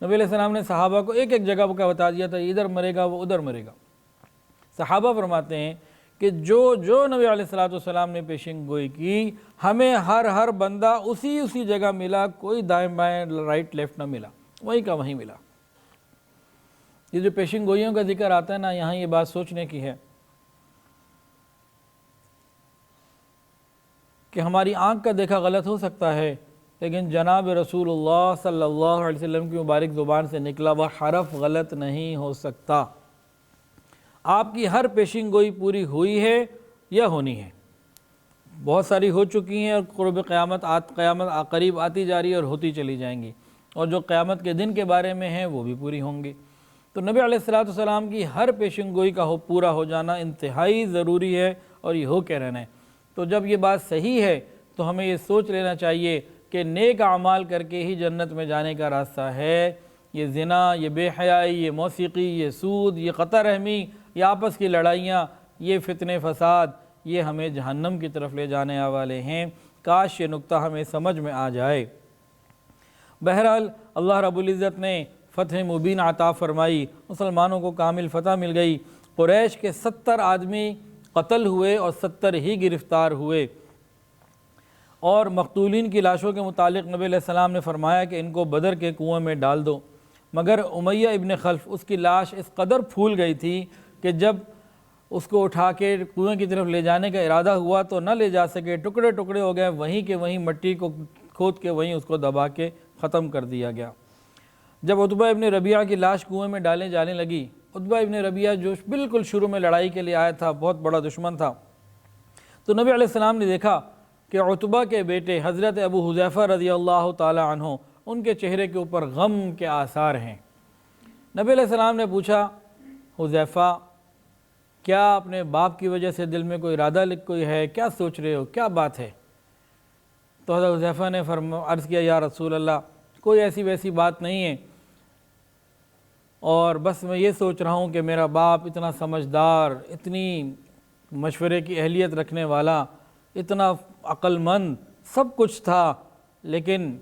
نبی علیہ السلام نے صحابہ کو ایک ایک جگہ کا بتا دیا تھا، یہ ادھر مرے گا، وہ ادھر مرے گا۔ صحابہ فرماتے ہیں کہ جو نبی علیہ السلام نے پیشن گوئی کی، ہمیں ہر بندہ اسی جگہ ملا، کوئی دائیں بائیں رائٹ لیفٹ نہ ملا، وہیں کا وہیں ملا۔ یہ جو پیشن گوئیوں کا ذکر آتا ہے نا، یہاں یہ بات سوچنے کی ہے کہ ہماری آنکھ کا دیکھا غلط ہو سکتا ہے، لیکن جناب رسول اللہ صلی اللہ علیہ وسلم کی مبارک زبان سے نکلا وہ حرف غلط نہیں ہو سکتا۔ آپ کی ہر پیشن گوئی پوری ہوئی ہے یا ہونی ہے، بہت ساری ہو چکی ہیں، اور قرب قیامت قریب آتی جا رہی ہے اور ہوتی چلی جائیں گی، اور جو قیامت کے دن کے بارے میں ہیں وہ بھی پوری ہوں گی۔ تو نبی علیہ السلام کی ہر پیشن گوئی کا پورا ہو جانا انتہائی ضروری ہے، اور یہ ہو کے رہنا ہے۔ تو جب یہ بات صحیح ہے تو ہمیں یہ سوچ لینا چاہیے کہ نیک اعمال کر کے ہی جنت میں جانے کا راستہ ہے۔ یہ زنا، یہ بے حیائی، یہ موسیقی، یہ سود، یہ قطع رحمی، یہ آپس کی لڑائیاں، یہ فتنے فساد، یہ ہمیں جہنم کی طرف لے جانے والے ہیں۔ کاش یہ نقطہ ہمیں سمجھ میں آ جائے۔ بہرحال اللہ رب العزت نے فتح مبین عطا فرمائی، مسلمانوں کو کامل فتح مل گئی۔ قریش کے 70 آدمی قتل ہوئے اور 70 ہی گرفتار ہوئے، اور مقتولین کی لاشوں کے متعلق نبی علیہ السلام نے فرمایا کہ ان کو بدر کے کنویں میں ڈال دو، مگر امیہ ابن خلف، اس کی لاش اس قدر پھول گئی تھی کہ جب اس کو اٹھا کے کنویں کی طرف لے جانے کا ارادہ ہوا تو نہ لے جا سکے، ٹکڑے ٹکڑے ہو گئے، وہیں کے وہیں مٹی کو کھود کے وہیں اس کو دبا کے ختم کر دیا گیا۔ جب عتبہ ابن ربیعہ کی لاش کنویں میں ڈالے جانے لگی، عتبہ ابن ربیعہ جو بالکل شروع میں لڑائی کے لیے آیا تھا، بہت بڑا دشمن تھا، تو نبی علیہ السلام نے دیکھا کہ عتبہ کے بیٹے حضرت ابو حذیفہ رضی اللہ تعالی عنہ، ان کے چہرے کے اوپر غم کے آثار ہیں۔ نبی علیہ السلام نے پوچھا، حذیفہ کیا اپنے باپ کی وجہ سے دل میں کوئی ارادہ کوئی ہے، کیا سوچ رہے ہو، کیا بات ہے؟ تو حضرت حذیفہ نے عرض کیا، یا رسول اللہ کوئی ایسی ویسی بات نہیں ہے، اور بس میں یہ سوچ رہا ہوں کہ میرا باپ اتنا سمجھدار، اتنی مشورے کی اہلیت رکھنے والا، اتنا عقل مند، سب کچھ تھا، لیکن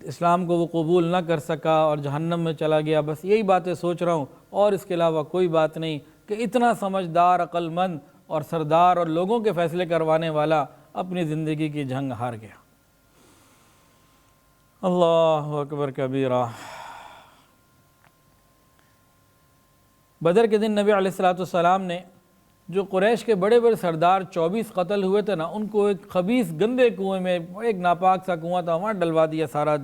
اسلام کو وہ قبول نہ کر سکا اور جہنم میں چلا گیا، بس یہی باتیں سوچ رہا ہوں، اور اس کے علاوہ کوئی بات نہیں، کہ اتنا سمجھدار، عقل مند اور سردار اور لوگوں کے فیصلے کروانے والا اپنی زندگی کی جنگ ہار گیا۔ اللہ اکبر کبیرہ۔ بدر کے دن نبی علیہ السلام نے جو قریش کے بڑے بڑے سردار 24 قتل ہوئے تھے نا، ان کو ایک خبیث گندے کنویں میں، ایک ناپاک سا کنواں تھا، وہاں ڈلوا دیا، سارا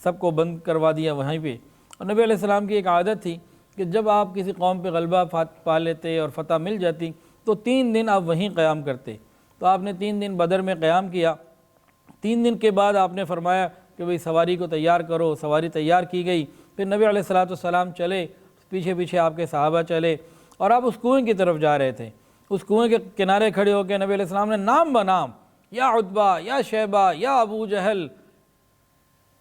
سب کو بند کروا دیا وہیں پہ۔ اور نبی علیہ السلام کی ایک عادت تھی کہ جب آپ کسی قوم پہ غلبہ پا لیتے اور فتح مل جاتی تو 3 دن آپ وہیں قیام کرتے۔ تو آپ نے 3 دن بدر میں قیام کیا۔ 3 دن کے بعد آپ نے فرمایا کہ بھئی سواری کو تیار کرو، سواری تیار کی گئی، پھر نبی علیہ السلام چلے، پیچھے پیچھے آپ کے صحابہ چلے، اور آپ اس کنویں کی طرف جا رہے تھے۔ اس کنویں کے کنارے کھڑے ہو کے نبی علیہ السلام نے نام بنام، یا عتبہ، یا شیبہ، یا ابو جہل،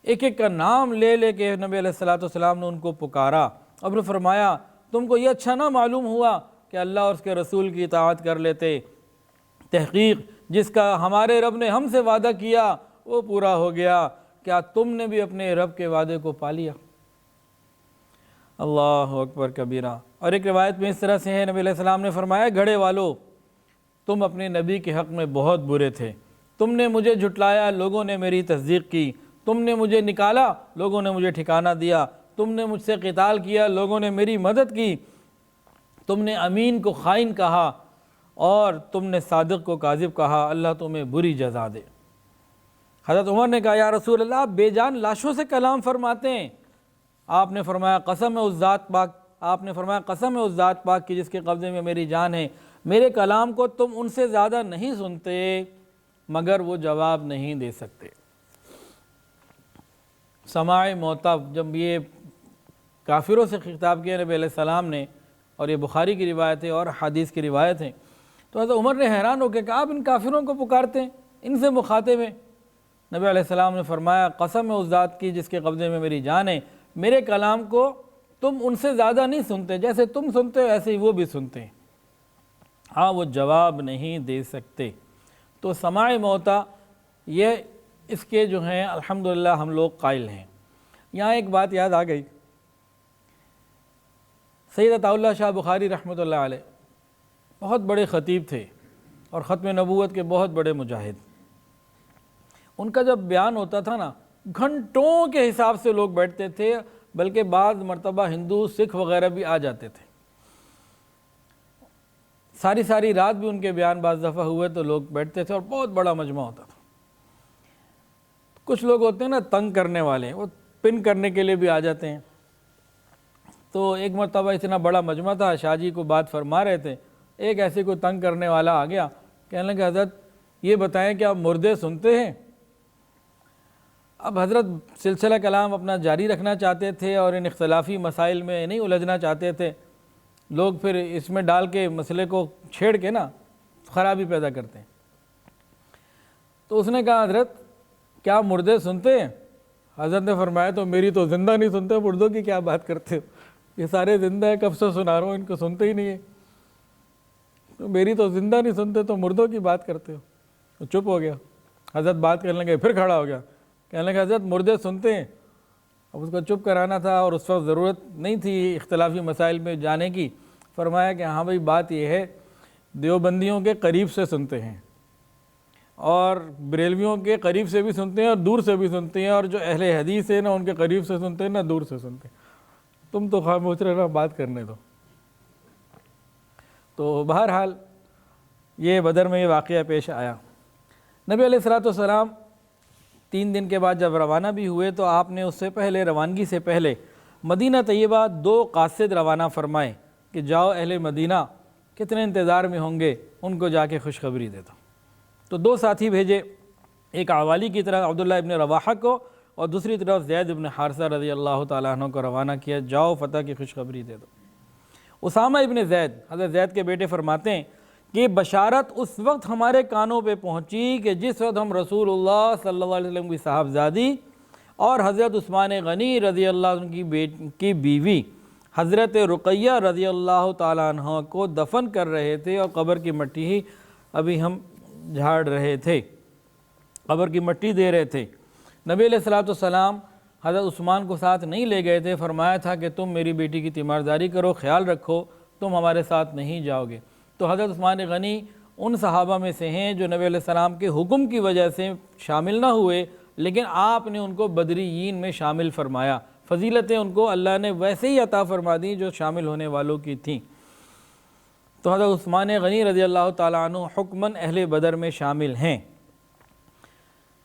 ایک ایک کا نام لے لے کے نبی علیہ السلام نے ان کو پکارا، اور پھر فرمایا تم کو یہ اچھا نہ معلوم ہوا کہ اللہ اور اس کے رسول کی اطاعت کر لیتے؟ تحقیق جس کا ہمارے رب نے ہم سے وعدہ کیا وہ پورا ہو گیا، کیا تم نے بھی اپنے رب کے وعدے کو پا لیا؟ اللہ اکبر کبیرہ۔ اور ایک روایت میں اس طرح سے ہے، نبی علیہ السلام نے فرمایا، گھڑے والو تم اپنے نبی کے حق میں بہت برے تھے، تم نے مجھے جھٹلایا، لوگوں نے میری تصدیق کی، تم نے مجھے نکالا، لوگوں نے مجھے ٹھکانہ دیا، تم نے مجھ سے قتال کیا، لوگوں نے میری مدد کی، تم نے امین کو خائن کہا اور تم نے صادق کو کاذب کہا، اللہ تمہیں بری جزا دے۔ حضرت عمر نے کہا، یا رسول اللہ، آپ بے جان لاشوں سے کلام فرماتے ہیں؟ آپ نے فرمایا، قسم ہے اس ذات پاک کی جس کے قبضے میں میری جان ہے، میرے کلام کو تم ان سے زیادہ نہیں سنتے مگر وہ جواب نہیں دے سکتے۔ سماع موتا، جب یہ کافروں سے خطاب کیا نبی علیہ السلام نے، اور یہ بخاری کی روایت ہے اور حدیث کی روایت ہے، تو حضرت عمر نے حیران ہو کے کہا، آپ ان کافروں کو پکارتے ہیں، ان سے مخاطب ہیں؟ نبی علیہ السلام نے فرمایا، قسم ہے اس ذات کی جس کے قبضے میں میری جان ہے، میرے کلام کو تم ان سے زیادہ نہیں سنتے، جیسے تم سنتے ہو ایسے ہی وہ بھی سنتے ہیں، ہاں وہ جواب نہیں دے سکتے۔ تو سماع موتا یہ اس کے جو ہیں الحمدللہ ہم لوگ قائل ہیں۔ یہاں ایک بات یاد آ گئی، سید عطا اللہ شاہ بخاری رحمۃ اللہ علیہ بہت بڑے خطیب تھے اور ختم نبوت کے بہت بڑے مجاہد۔ ان کا جب بیان ہوتا تھا نا، گھنٹوں کے حساب سے لوگ بیٹھتے تھے، بلکہ بعض مرتبہ ہندو سکھ وغیرہ بھی آ جاتے تھے، ساری رات بھی ان کے بیان بعض دفعہ ہوئے تو لوگ بیٹھتے تھے اور بہت بڑا مجمع ہوتا تھا۔ کچھ لوگ ہوتے ہیں نا تنگ کرنے والے، وہ پن کرنے کے لیے بھی آ جاتے ہیں۔ تو ایک مرتبہ اتنا بڑا مجمع تھا، شاہ جی کو بات فرما رہے تھے، ایک ایسے کوئی تنگ کرنے والا آ گیا، کہنے لگا، حضرت یہ بتائیں کہ آپ مردے سنتے ہیں؟ اب حضرت سلسلہ کلام اپنا جاری رکھنا چاہتے تھے اور ان اختلافی مسائل میں نہیں الجھنا چاہتے تھے، لوگ پھر اس میں ڈال کے مسئلے کو چھیڑ کے نا خرابی پیدا کرتے ہیں۔ تو اس نے کہا، حضرت کیا مردے سنتے ہیں؟ حضرت نے فرمایا، تو میری تو زندہ نہیں سنتے، مردوں کی کیا بات کرتے ہو، یہ سارے زندہ ہیں، کب سے سنا رہا ہوں، ان کو سنتے ہی نہیں ہے، تو میری تو زندہ نہیں سنتے تو مردوں کی بات کرتے ہو۔ تو چپ ہو گیا۔ حضرت بات کرنے لگے، پھر کھڑا ہو گیا، کہنے لگا، حضرت مردے سنتے ہیں۔ اب اس کو چپ کرانا تھا اور اس وقت ضرورت نہیں تھی اختلافی مسائل میں جانے کی، فرمایا کہ ہاں بھائی بات یہ ہے، دیوبندیوں کے قریب سے سنتے ہیں اور بریلویوں کے قریب سے بھی سنتے ہیں اور دور سے بھی سنتے ہیں، اور جو اہل حدیث ہیں نا ان کے قریب سے سنتے ہیں نا دور سے سنتے ہیں، تم تو خاموش رہنا، بات کرنے دو۔ تو بہرحال یہ بدر میں یہ واقعہ پیش آیا۔ نبی علیہ السلام 3 دن کے بعد جب روانہ بھی ہوئے تو آپ نے اس سے پہلے، روانگی سے پہلے، مدینہ طیبہ 2 قاصد روانہ فرمائے کہ جاؤ اہل مدینہ کتنے انتظار میں ہوں گے، ان کو جا کے خوشخبری دے دو۔ تو 2 ساتھی بھیجے، ایک عوالی کی طرف عبداللہ ابن رواحہ کو اور دوسری طرف زید ابن حارثہ رضی اللہ تعالیٰ عنہ کو روانہ کیا، جاؤ فتح کی خوشخبری دے دو۔ اسامہ ابن زید، حضرت زید کے بیٹے، فرماتے ہیں کہ بشارت اس وقت ہمارے کانوں پہ پہنچی کہ جس وقت ہم رسول اللہ صلی اللہ علیہ وسلم کی صاحبزادی اور حضرت عثمان غنی رضی اللہ عنہ کی بیوی حضرت رقیہ رضی اللہ تعالیٰ عنہ کو دفن کر رہے تھے اور قبر کی مٹی ہی ابھی ہم جھاڑ رہے تھے، قبر کی مٹی دے رہے تھے۔ نبی علیہ السلام حضرت عثمان کو ساتھ نہیں لے گئے تھے، فرمایا تھا کہ تم میری بیٹی کی تیمارداری کرو، خیال رکھو، تم ہمارے ساتھ نہیں جاؤ گے۔ تو حضرت عثمان غنی ان صحابہ میں سے ہیں جو نبی علیہ السلام کے حکم کی وجہ سے شامل نہ ہوئے، لیکن آپ نے ان کو بدریین میں شامل فرمایا، فضیلتیں ان کو اللہ نے ویسے ہی عطا فرما دی جو شامل ہونے والوں کی تھیں۔ تو حضرت عثمان غنی رضی اللہ تعالیٰ عنہ حکماً اہل بدر میں شامل ہیں۔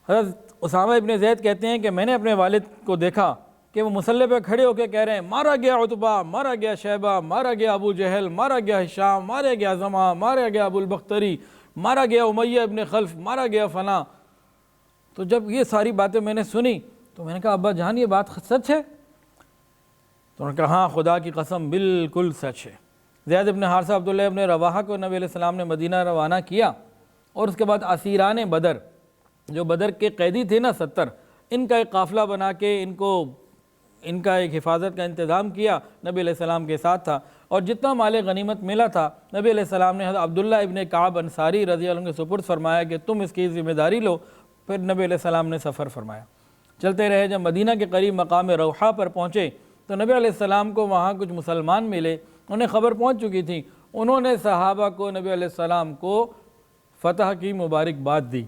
حضرت اسامہ ابن زید کہتے ہیں کہ میں نے اپنے والد کو دیکھا کہ وہ مصلی پہ کھڑے ہو کے کہہ رہے ہیں، مارا گیا عتبہ، مارا گیا شیبہ، مارا گیا ابو جہل، مارا گیا ہشام، مارا گیا زمع، مارا گیا ابو البختری، مارا گیا امیہ ابن خلف، مارا گیا فلاں۔ تو جب یہ ساری باتیں میں نے سنی تو میں نے کہا، ابا جان یہ بات سچ ہے؟ تو انہوں نے کہا، ہاں خدا کی قسم بالکل سچ ہے۔ زید ابن حارثہ عبداللہ ابن رواحہ کو نبی علیہ السلام نے مدینہ روانہ کیا، اور اس کے بعد اسیران بدر، جو بدر کے قیدی تھے نا 70، ان کا ایک قافلہ بنا کے ان کا ایک حفاظت کا انتظام کیا، نبی علیہ السلام کے ساتھ تھا، اور جتنا مال غنیمت ملا تھا نبی علیہ السلام نے حضرت عبداللہ ابن کعب انصاری رضی اللہ عنہ کے سپرد فرمایا کہ تم اس کی ذمہ داری لو۔ پھر نبی علیہ السلام نے سفر فرمایا، چلتے رہے۔ جب مدینہ کے قریب مقام روحہ پر پہنچے تو نبی علیہ السلام کو وہاں کچھ مسلمان ملے، انہیں خبر پہنچ چکی تھی، انہوں نے صحابہ کو نبی علیہ السلام کو فتح کی مبارکباد دی۔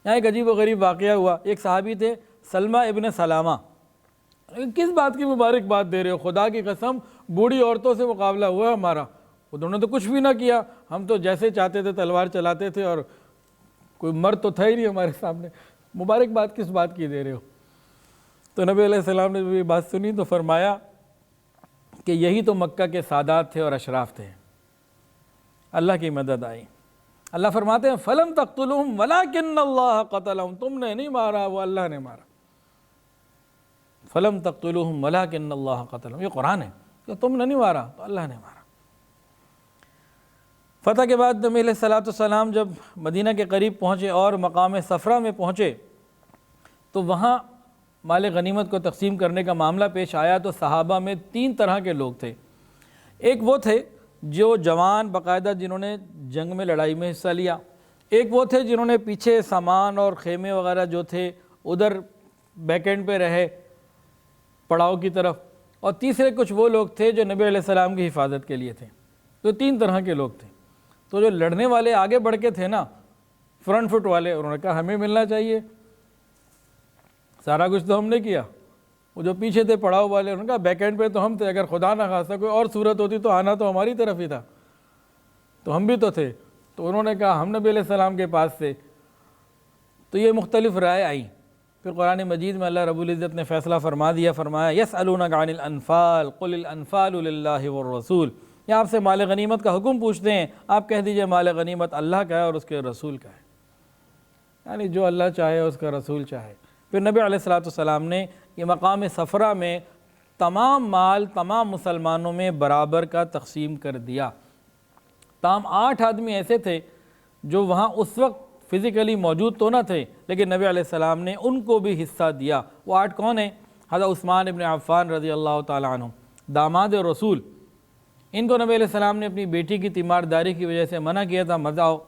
یہاں ایک عجیب و غریب واقعہ ہوا، ایک صحابی تھے سلمہ ابن سلامہ، کس بات کی مبارکباد دے رہے ہو؟ خدا کی قسم بوڑھی عورتوں سے مقابلہ ہوا ہمارا، انہوں نے تو کچھ بھی نہ کیا، ہم تو جیسے چاہتے تھے تلوار چلاتے تھے اور کوئی مرد تو تھا ہی نہیں ہمارے سامنے، مبارکباد کس بات کی دے رہے ہو؟ تو نبی علیہ السلام نے یہ بات سنی تو فرمایا کہ یہی تو مکہ کے سادات تھے اور اشراف تھے۔ اللہ کی مدد آئی، اللہ فرماتے ہیں فَلَمْ تَقْتُلُهُمْ وَلَكِنَّ اللَّهَ قَتَلَهُمْ، تم نے نہیں مارا، وہ اللہ نے مارا۔ فَلَمْ تَقْتُلُوهُمْ وَلَكِنَّ اللَّهَ قَتَلَهُمْ، یہ قرآن ہے کہ تم نے نہیں مارا تو اللہ نے مارا۔ فتح کے بعد نبی علیہ السلام جب مدینہ کے قریب پہنچے اور مقام صفرا میں پہنچے تو وہاں مال غنیمت کو تقسیم کرنے کا معاملہ پیش آیا، تو صحابہ میں 3 طرح کے لوگ تھے۔ ایک وہ تھے جو جوان باقاعدہ جنہوں نے جنگ میں لڑائی میں حصہ لیا، ایک وہ تھے جنہوں نے پیچھے سامان اور خیمے وغیرہ جو تھے ادھر بیک اینڈ پہ رہے پڑاؤ کی طرف، اور تیسرے کچھ وہ لوگ تھے جو نبی علیہ السلام کی حفاظت کے لیے تھے۔ تو 3 طرح کے لوگ تھے۔ تو جو لڑنے والے آگے بڑھ کے تھے نا، فرنٹ فٹ والے، انہوں نے کہا ہمیں ملنا چاہیے، سارا کچھ تو ہم نے کیا۔ وہ جو پیچھے تھے پڑاؤ والے، انہوں نے کہا بیک اینڈ پہ تو ہم تھے، اگر خدا نہ خواستہ کوئی اور صورت ہوتی تو آنا تو ہماری طرف ہی تھا، تو ہم بھی تو تھے۔ تو انہوں نے کہا ہم نبی علیہ السلام کے پاس سے۔ تو یہ مختلف رائے آئیں، پھر قرآن مجید میں اللہ رب العزت نے فیصلہ فرما دیا، فرمایا یسألونک عن الانفال قل الانفال للہ والرسول، یہ آپ سے مال غنیمت کا حکم پوچھتے ہیں، آپ کہہ دیجئے مال غنیمت اللہ کا ہے اور اس کے رسول کا ہے، یعنی جو اللہ چاہے اس کا رسول چاہے۔ پھر نبی علیہ السلام نے یہ مقام صفرا میں تمام مال تمام مسلمانوں میں برابر کا تقسیم کر دیا۔ تاہم 8 آدمی ایسے تھے جو وہاں اس وقت فزیکلی موجود تو نہ تھے، لیکن نبی علیہ السلام نے ان کو بھی حصہ دیا۔ وہ 8 کون ہیں؟ حضرت عثمان ابن عفان رضی اللہ تعالیٰ عنہ، داماد رسول، ان کو نبی علیہ السلام نے اپنی بیٹی کی تیمارداری کی وجہ سے منع کیا تھا، مت آؤ۔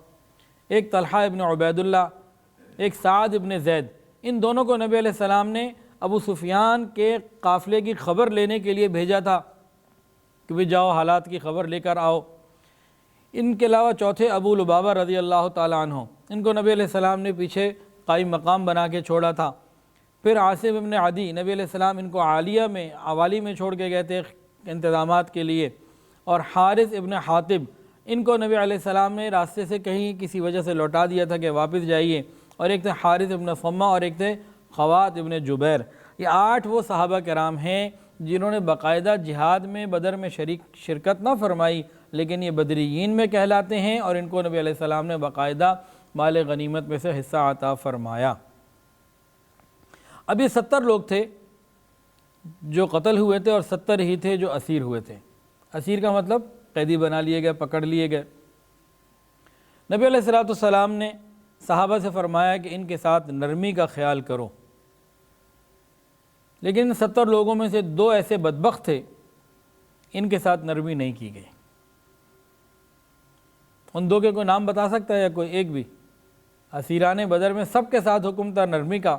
ایک طلحہ ابن عبید اللہ، ایک سعد ابن زید، ان دونوں کو نبی علیہ السلام نے ابو سفیان کے قافلے کی خبر لینے کے لیے بھیجا تھا کہ بھی جاؤ حالات کی خبر لے کر آؤ۔ ان کے علاوہ چوتھے ابو لبابہ رضی اللہ تعالیٰ عنہ، ان کو نبی علیہ السلام نے پیچھے قائم مقام بنا کے چھوڑا تھا۔ پھر عاصم ابن عدی، نبی علیہ السلام ان کو عالیہ میں عوالی میں چھوڑ کے گئے تھے انتظامات کے لیے، اور حارث ابن حاتب، ان کو نبی علیہ السلام نے راستے سے کہیں کسی وجہ سے لوٹا دیا تھا کہ واپس جائیے، اور ایک تھے حارث ابن صمہ اور ایک تھے خوات ابن جبیر۔ یہ 8 وہ صحابہ کرام ہیں جنہوں نے باقاعدہ جہاد میں بدر میں شرکت نہ فرمائی، لیکن یہ بدریین میں کہلاتے ہیں، اور ان کو نبی علیہ السلام نے باقاعدہ مال غنیمت میں سے حصہ عطا فرمایا۔ اب یہ 70 لوگ تھے جو قتل ہوئے تھے، اور 70 ہی تھے جو اسیر ہوئے تھے۔ اسیر کا مطلب قیدی بنا لیے گئے، پکڑ لیے گئے۔ نبی علیہ السلام نے صحابہ سے فرمایا کہ ان کے ساتھ نرمی کا خیال کرو، لیکن ان 70 لوگوں میں سے 2 ایسے بدبخت تھے، ان کے ساتھ نرمی نہیں کی گئی۔ ان 2 کے کوئی نام بتا سکتا ہے یا کوئی ایک بھی؟ اسیران بدر میں سب کے ساتھ حکم تھا نرمی کا،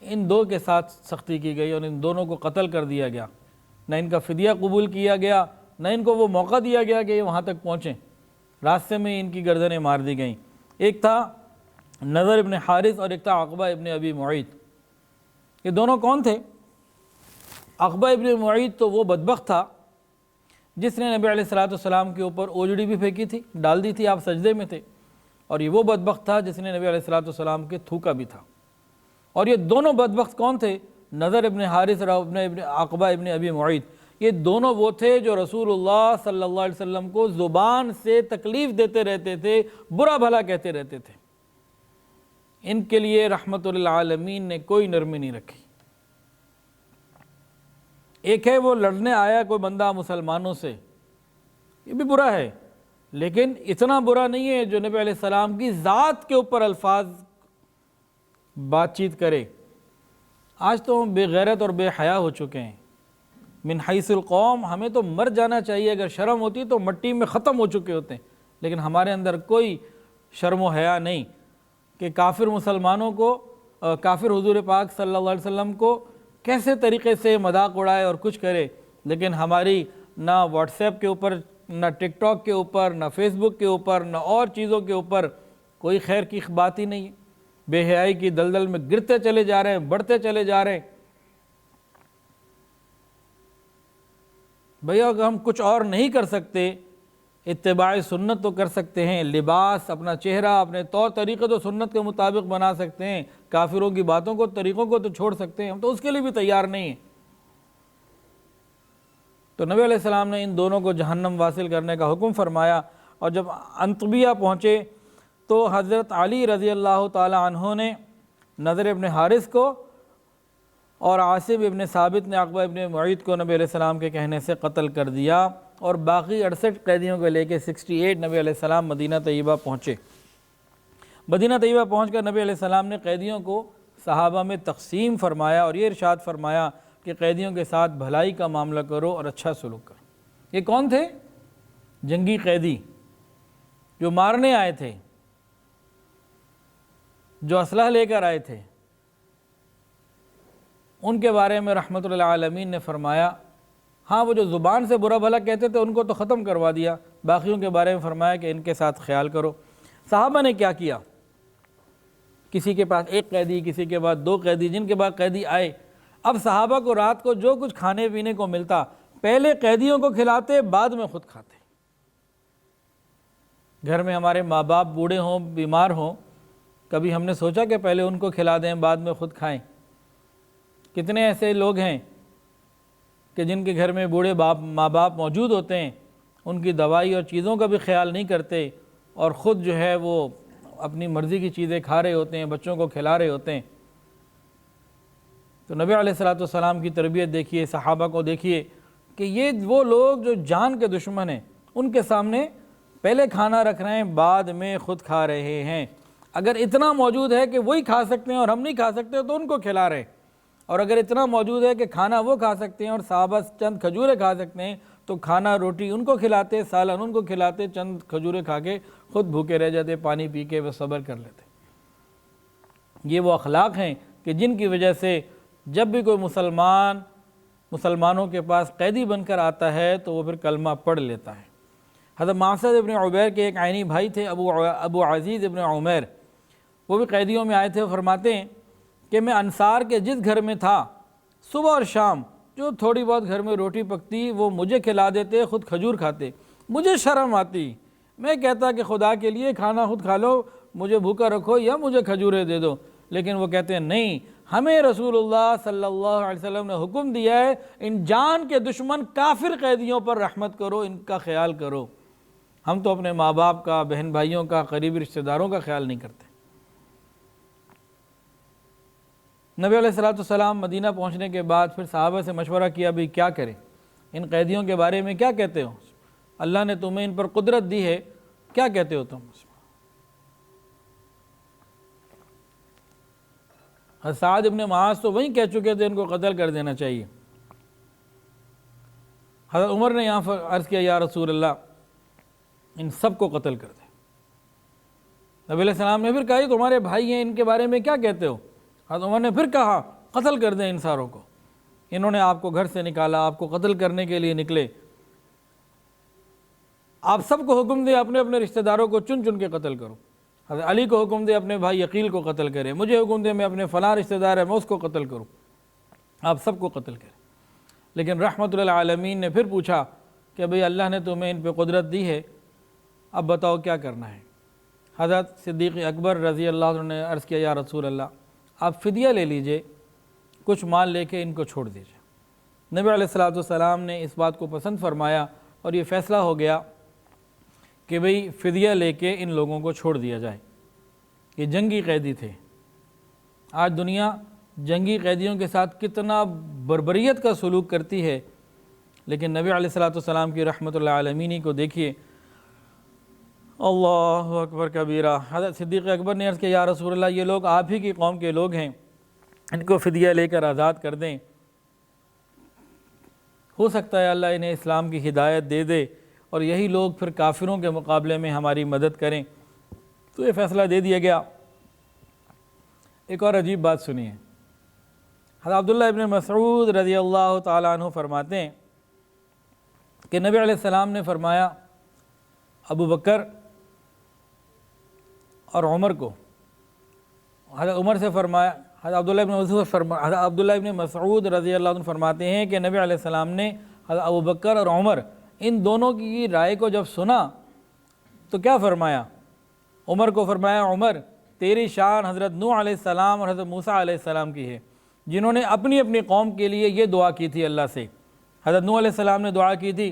ان 2 کے ساتھ سختی کی گئی اور ان دونوں کو قتل کر دیا گیا، نہ ان کا فدیہ قبول کیا گیا، نہ ان کو وہ موقع دیا گیا کہ یہ وہاں تک پہنچیں، راستے میں ان کی گردنیں مار دی گئیں۔ ایک تھا نضر ابن حارث اور ایک تھا عقبہ ابن ابی معیط۔ یہ دونوں کون تھے؟ عقبہ ابن معیط تو وہ بدبخت تھا جس نے نبی علیہ السلام کے اوپر اوجڑی بھی پھینکی تھی، ڈال دی تھی، آپ سجدے میں تھے، اور یہ وہ بدبخت تھا جس نے نبی علیہ السلام کے تھوکا بھی تھا۔ اور یہ دونوں بدبخت کون تھے؟ نضر ابن حارث اور عقبہ ابن ابی معیط، یہ دونوں وہ تھے جو رسول اللہ صلی اللہ علیہ وسلم کو زبان سے تکلیف دیتے رہتے تھے، برا بھلا کہتے رہتے تھے۔ ان کے لیے رحمت للعالمین نے کوئی نرمی نہیں رکھی۔ ایک ہے وہ لڑنے آیا کوئی بندہ مسلمانوں سے، یہ بھی برا ہے، لیکن اتنا برا نہیں ہے جو نبی علیہ السلام کی ذات کے اوپر الفاظ بات چیت کرے۔ آج تو ہم بے غیرت اور بے حیا ہو چکے ہیں۔ من حیث القوم، ہمیں تو مر جانا چاہیے، اگر شرم ہوتی تو مٹی میں ختم ہو چکے ہوتے ہیں، لیکن ہمارے اندر کوئی شرم و حیا نہیں کہ کافر مسلمانوں کو، کافر حضور پاک صلی اللہ علیہ وسلم کو کیسے طریقے سے مذاق اڑائے اور کچھ کرے، لیکن ہماری نہ واٹس ایپ کے اوپر، نہ ٹک ٹاک کے اوپر، نہ فیس بک کے اوپر، نہ اور چیزوں کے اوپر کوئی خیر کی بات ہی نہیں ہے۔ بے حیائی کی دلدل میں گرتے چلے جا رہے ہیں، بڑھتے چلے جا رہے ہیں۔ بھیا اگر ہم کچھ اور نہیں کر سکتے، اتباع سنت تو کر سکتے ہیں، لباس، اپنا چہرہ، اپنے طور طریقے تو سنت کے مطابق بنا سکتے ہیں، کافروں کی باتوں کو، طریقوں کو تو چھوڑ سکتے ہیں، ہم تو اس کے لیے بھی تیار نہیں ہیں۔ تو نبی علیہ السلام نے ان دونوں کو جہنم واصل کرنے کا حکم فرمایا، اور جب انطبیہ پہنچے تو حضرت علی رضی اللہ تعالی عنہ نے نضر ابن حارث کو اور عاصم ابن ثابت نے عقبہ ابن معیط کو نبی علیہ السلام کے کہنے سے قتل کر دیا، اور باقی 68 قیدیوں کو لے کے 68 نبی علیہ السلام مدینہ طیبہ پہنچے۔ مدینہ طیبہ پہنچ کر نبی علیہ السلام نے قیدیوں کو صحابہ میں تقسیم فرمایا، اور یہ ارشاد فرمایا کہ قیدیوں کے ساتھ بھلائی کا معاملہ کرو اور اچھا سلوک کرو۔ یہ کون تھے؟ جنگی قیدی جو مارنے آئے تھے، جو اسلحہ لے کر آئے تھے، ان کے بارے میں رحمت للعالمین نے فرمایا، ہاں وہ جو زبان سے برا بھلا کہتے تھے ان کو تو ختم کروا دیا، باقیوں کے بارے میں فرمایا کہ ان کے ساتھ خیال کرو۔ صحابہ نے کیا کیا؟ کسی کے پاس 1 قیدی، کسی کے بعد 2 قیدی، جن کے بعد قیدی آئے، اب صحابہ کو رات کو جو کچھ کھانے پینے کو ملتا پہلے قیدیوں کو کھلاتے، بعد میں خود کھاتے۔ گھر میں ہمارے ماں باپ بوڑھے ہوں، بیمار ہوں، کبھی ہم نے سوچا کہ پہلے ان کو کھلا دیں بعد میں خود کھائیں؟ کتنے ایسے لوگ ہیں کہ جن کے گھر میں بوڑھے ماں باپ موجود ہوتے ہیں، ان کی دوائی اور چیزوں کا بھی خیال نہیں کرتے، اور خود جو ہے وہ اپنی مرضی کی چیزیں کھا رہے ہوتے ہیں، بچوں کو کھلا رہے ہوتے ہیں۔ تو نبی علیہ السلام کی تربیت دیکھیے، صحابہ کو دیکھیے کہ یہ وہ لوگ جو جان کے دشمن ہیں، ان کے سامنے پہلے کھانا رکھ رہے ہیں، بعد میں خود کھا رہے ہیں۔ اگر اتنا موجود ہے کہ وہی کھا سکتے ہیں اور ہم نہیں کھا سکتے تو ان کو کھلا رہے ہیں، اور اگر اتنا موجود ہے کہ کھانا وہ کھا سکتے ہیں اور صحابہ چند کھجوریں کھا سکتے ہیں تو کھانا روٹی ان کو کھلاتے، سالن ان کو کھلاتے، چند کھجوریں کھا کے خود بھوکے رہ جاتے، پانی پی کے وہ صبر کر لیتے۔ یہ وہ اخلاق ہیں کہ جن کی وجہ سے جب بھی کوئی مسلمانوں کے پاس قیدی بن کر آتا ہے تو وہ پھر کلمہ پڑھ لیتا ہے۔ حضرت معصد ابن عبیر کے ایک عینی بھائی تھے، ابو عزیز ابن عمیر، وہ بھی قیدیوں میں آئے تھے، فرماتے ہیں کہ میں انصار کے جس گھر میں تھا، صبح اور شام جو تھوڑی بہت گھر میں روٹی پکتی وہ مجھے کھلا دیتے، خود کھجور کھاتے۔ مجھے شرم آتی، میں کہتا کہ خدا کے لیے کھانا خود کھا لو، مجھے بھوکا رکھو یا مجھے کھجوریں دے دو، لیکن وہ کہتے ہیں نہیں، ہمیں رسول اللہ صلی اللہ علیہ وسلم نے حکم دیا ہے ان جان کے دشمن کافر قیدیوں پر رحمت کرو، ان کا خیال کرو۔ ہم تو اپنے ماں باپ کا، بہن بھائیوں کا، قریبی رشتہ داروں کا خیال نہیں کرتے۔ نبی علیہ السلام مدینہ پہنچنے کے بعد پھر صحابہ سے مشورہ کیا، بھی کیا کریں، ان قیدیوں کے بارے میں کیا کہتے ہو؟ اللہ نے تمہیں ان پر قدرت دی ہے، کیا کہتے ہو تم؟ سعد ابن معاذ تو وہیں کہہ چکے تھے ان کو قتل کر دینا چاہیے۔ حضرت عمر نے یہاں پر عرض کیا، یا رسول اللہ ان سب کو قتل کر دیں۔ نبی علیہ السلام نے پھر کہا یہ تمہارے بھائی ہیں، ان کے بارے میں کیا کہتے ہو؟ حضرت عمر نے پھر کہا قتل کر دیں ان ساروں کو، انہوں نے آپ کو گھر سے نکالا، آپ کو قتل کرنے کے لیے نکلے، آپ سب کو حکم دے اپنے اپنے رشتہ داروں کو چن چن کے قتل کرو۔ حضرت علی کو حکم دے اپنے بھائی عقیل کو قتل کرے، مجھے حکم دے میں اپنے فلاں رشتہ دار ہے میں اس کو قتل کروں، آپ سب کو قتل کریں۔ لیکن رحمت للعالمین نے پھر پوچھا کہ بھئی اللہ نے تمہیں ان پہ قدرت دی ہے، اب بتاؤ کیا کرنا ہے؟ حضرت صدیق اکبر رضی اللہ عنہ نے عرض کیا، یا رسول اللہ آپ فدیہ لے لیجئے، کچھ مال لے کے ان کو چھوڑ دیجئے۔ نبی علیہ السلام نے اس بات کو پسند فرمایا اور یہ فیصلہ ہو گیا کہ بھئی فدیہ لے کے ان لوگوں کو چھوڑ دیا جائے۔ یہ جنگی قیدی تھے۔ آج دنیا جنگی قیدیوں کے ساتھ کتنا بربریت کا سلوک کرتی ہے، لیکن نبی علیہ السلام کی رحمت للعالمین کو دیکھیے۔ اللہ اکبر کبیرہ۔ حضرت صدیق اکبر نے عرض کیا، یا رسول اللہ یہ لوگ آپ ہی کی قوم کے لوگ ہیں، ان کو فدیہ لے کر آزاد کر دیں، ہو سکتا ہے اللہ انہیں اسلام کی ہدایت دے دے اور یہی لوگ پھر کافروں کے مقابلے میں ہماری مدد کریں۔ تو یہ فیصلہ دے دیا گیا۔ ایک اور عجیب بات سنیے، حضرت عبداللہ ابن مسعود رضی اللہ تعالیٰ عنہ فرماتے ہیں کہ نبی علیہ السلام نے فرمایا ابو بکر اور عمر کو، حضرت عمر سے فرمایا، حضرت عبداللہ ابن مسعود رضی اللہ عنہ فرماتے ہیں کہ نبی علیہ السلام نے حضرت ابو بکر اور عمر ان دونوں کی رائے کو جب سنا تو کیا فرمایا؟ عمر کو فرمایا عمر تیری شان حضرت نوح علیہ السلام اور حضرت موسیٰ علیہ السلام کی ہے، جنہوں نے اپنی اپنی قوم کے لیے یہ دعا کی تھی اللہ سے۔ حضرت نوح علیہ السلام نے دعا کی تھی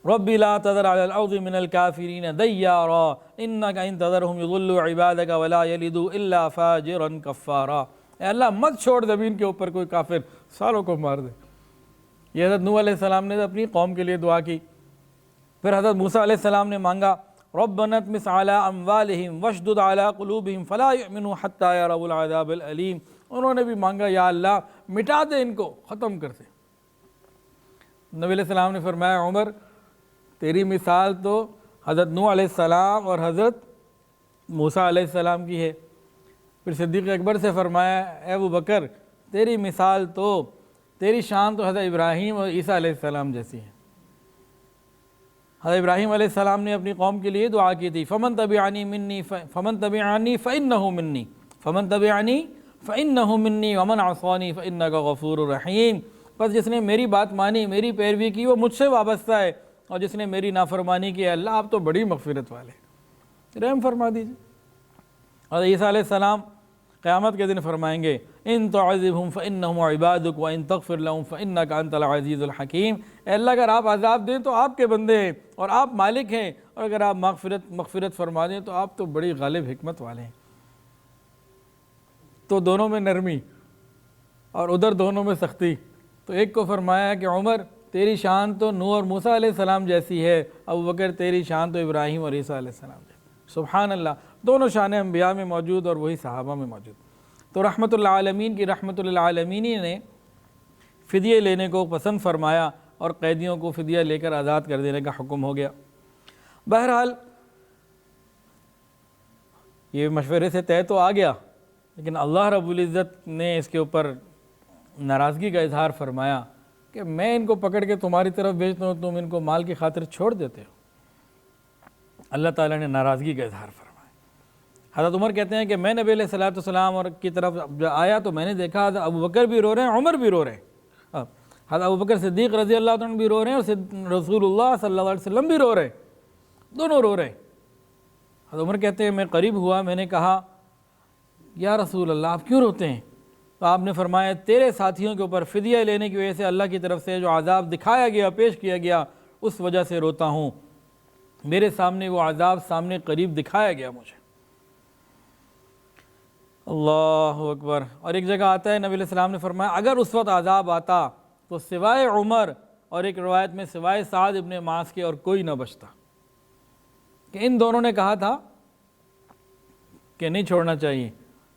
رب لا تذر علی الارض من الکافرین دیارا انک ان تذرہم یضلوا عبادک ولا یلدوا الا فاجرا کفارا، اے اللہ مت چھوڑ زمین کے اوپر کوئی کافر، ساروں کو مار دے۔ یہ حضرت نوح علیہ السلام نے اپنی قوم کے لیے دعا کی۔ پھر حضرت موسیٰ علیہ السلام نے مانگا ربنا اطمس علی اموالہم واشدد علی قلوبہم فلا یؤمنوا حتی یروا العذاب الالیم، انہوں نے بھی مانگا یا اللہ مٹا دے ان کو، ختم کر دے۔ نبی علیہ السلام نے فرمایا عمر تیری مثال تو حضرت نوح علیہ السلام اور حضرت موسیٰ علیہ السلام کی ہے۔ پھر صدیق اکبر سے فرمایا اے ابو بکر تیری مثال تو، تیری شان تو حضرت ابراہیم اور عیسیٰ علیہ السلام جیسی ہے۔ حضرت ابراہیم علیہ السلام نے اپنی قوم کے لیے دعا کی تھی فمن تبعنی منی فإنہ منی فمن تبعنی فإنہ منی ومن عصانی فإنک غفور رحیم، بس جس نے میری بات مانی، میری پیروی کی، وہ مجھ سے وابستہ ہے، اور جس نے میری نافرمانی کی، اللہ آپ تو بڑی مغفرت والے، رحم فرما دیجیے۔ اور عیسیٰ علیہ السلام قیامت کے دن فرمائیں گے ان تعذبہم فإنہم عبادک وان تغفر لہم فإنک انت العزیز الحکیم، اے اللہ اگر آپ عذاب دیں تو آپ کے بندے ہیں اور آپ مالک ہیں، اور اگر آپ مغفرت فرما دیں تو آپ تو بڑی غالب حکمت والے ہیں۔ تو دونوں میں نرمی اور ادھر دونوں میں سختی۔ تو ایک کو فرمایا کہ عمر تیری شان تو نوح اور موسیٰ علیہ السلام جیسی ہے، ابو بکر تیری شان تو ابراہیم اور عیسیٰ علیہ السلام جیسی۔ سبحان اللہ، دونوں شانیں انبیاء میں موجود اور وہی صحابہ میں موجود۔ تو رحمت للعالمین کی رحمت للعالمین نے فدیے لینے کو پسند فرمایا اور قیدیوں کو فدیہ لے کر آزاد کر دینے کا حکم ہو گیا۔ بہرحال یہ مشورے سے طے تو آ گیا، لیکن اللہ رب العزت نے اس کے اوپر ناراضگی کا اظہار فرمایا کہ میں ان کو پکڑ کے تمہاری طرف بھیجتا ہوں، تم ان کو مال کی خاطر چھوڑ دیتے ہو۔ اللہ تعالیٰ نے ناراضگی کا اظہار فرمایا۔ حضرت عمر کہتے ہیں کہ میں نبی علیہ السلام اور کی طرف جب آیا تو میں نے دیکھا حضرت ابو بکر بھی رو رہے ہیں، عمر بھی رو رہے ہیں، حضرت ابو بکر صدیق رضی اللہ عنہ بھی رو رہے ہیں اور رسول اللہ صلی اللہ علیہ وسلم بھی رو رہے ہیں، دونوں رو رہے ہیں۔ حضرت عمر کہتے ہیں میں قریب ہوا، میں نے کہا یا رسول اللہ آپ کیوں روتے ہیں؟ تو آپ نے فرمایا تیرے ساتھیوں کے اوپر فدیہ لینے کی وجہ سے اللہ کی طرف سے جو عذاب دکھایا گیا، پیش کیا گیا، اس وجہ سے روتا ہوں، میرے سامنے وہ عذاب سامنے قریب دکھایا گیا مجھے۔ اللہ اکبر۔ اور ایک جگہ آتا ہے نبی علیہ السلام نے فرمایا اگر اس وقت عذاب آتا تو سوائے عمر اور ایک روایت میں سوائے سعد ابن معاذ کے اور کوئی نہ بچتا، کہ ان دونوں نے کہا تھا کہ نہیں چھوڑنا چاہیے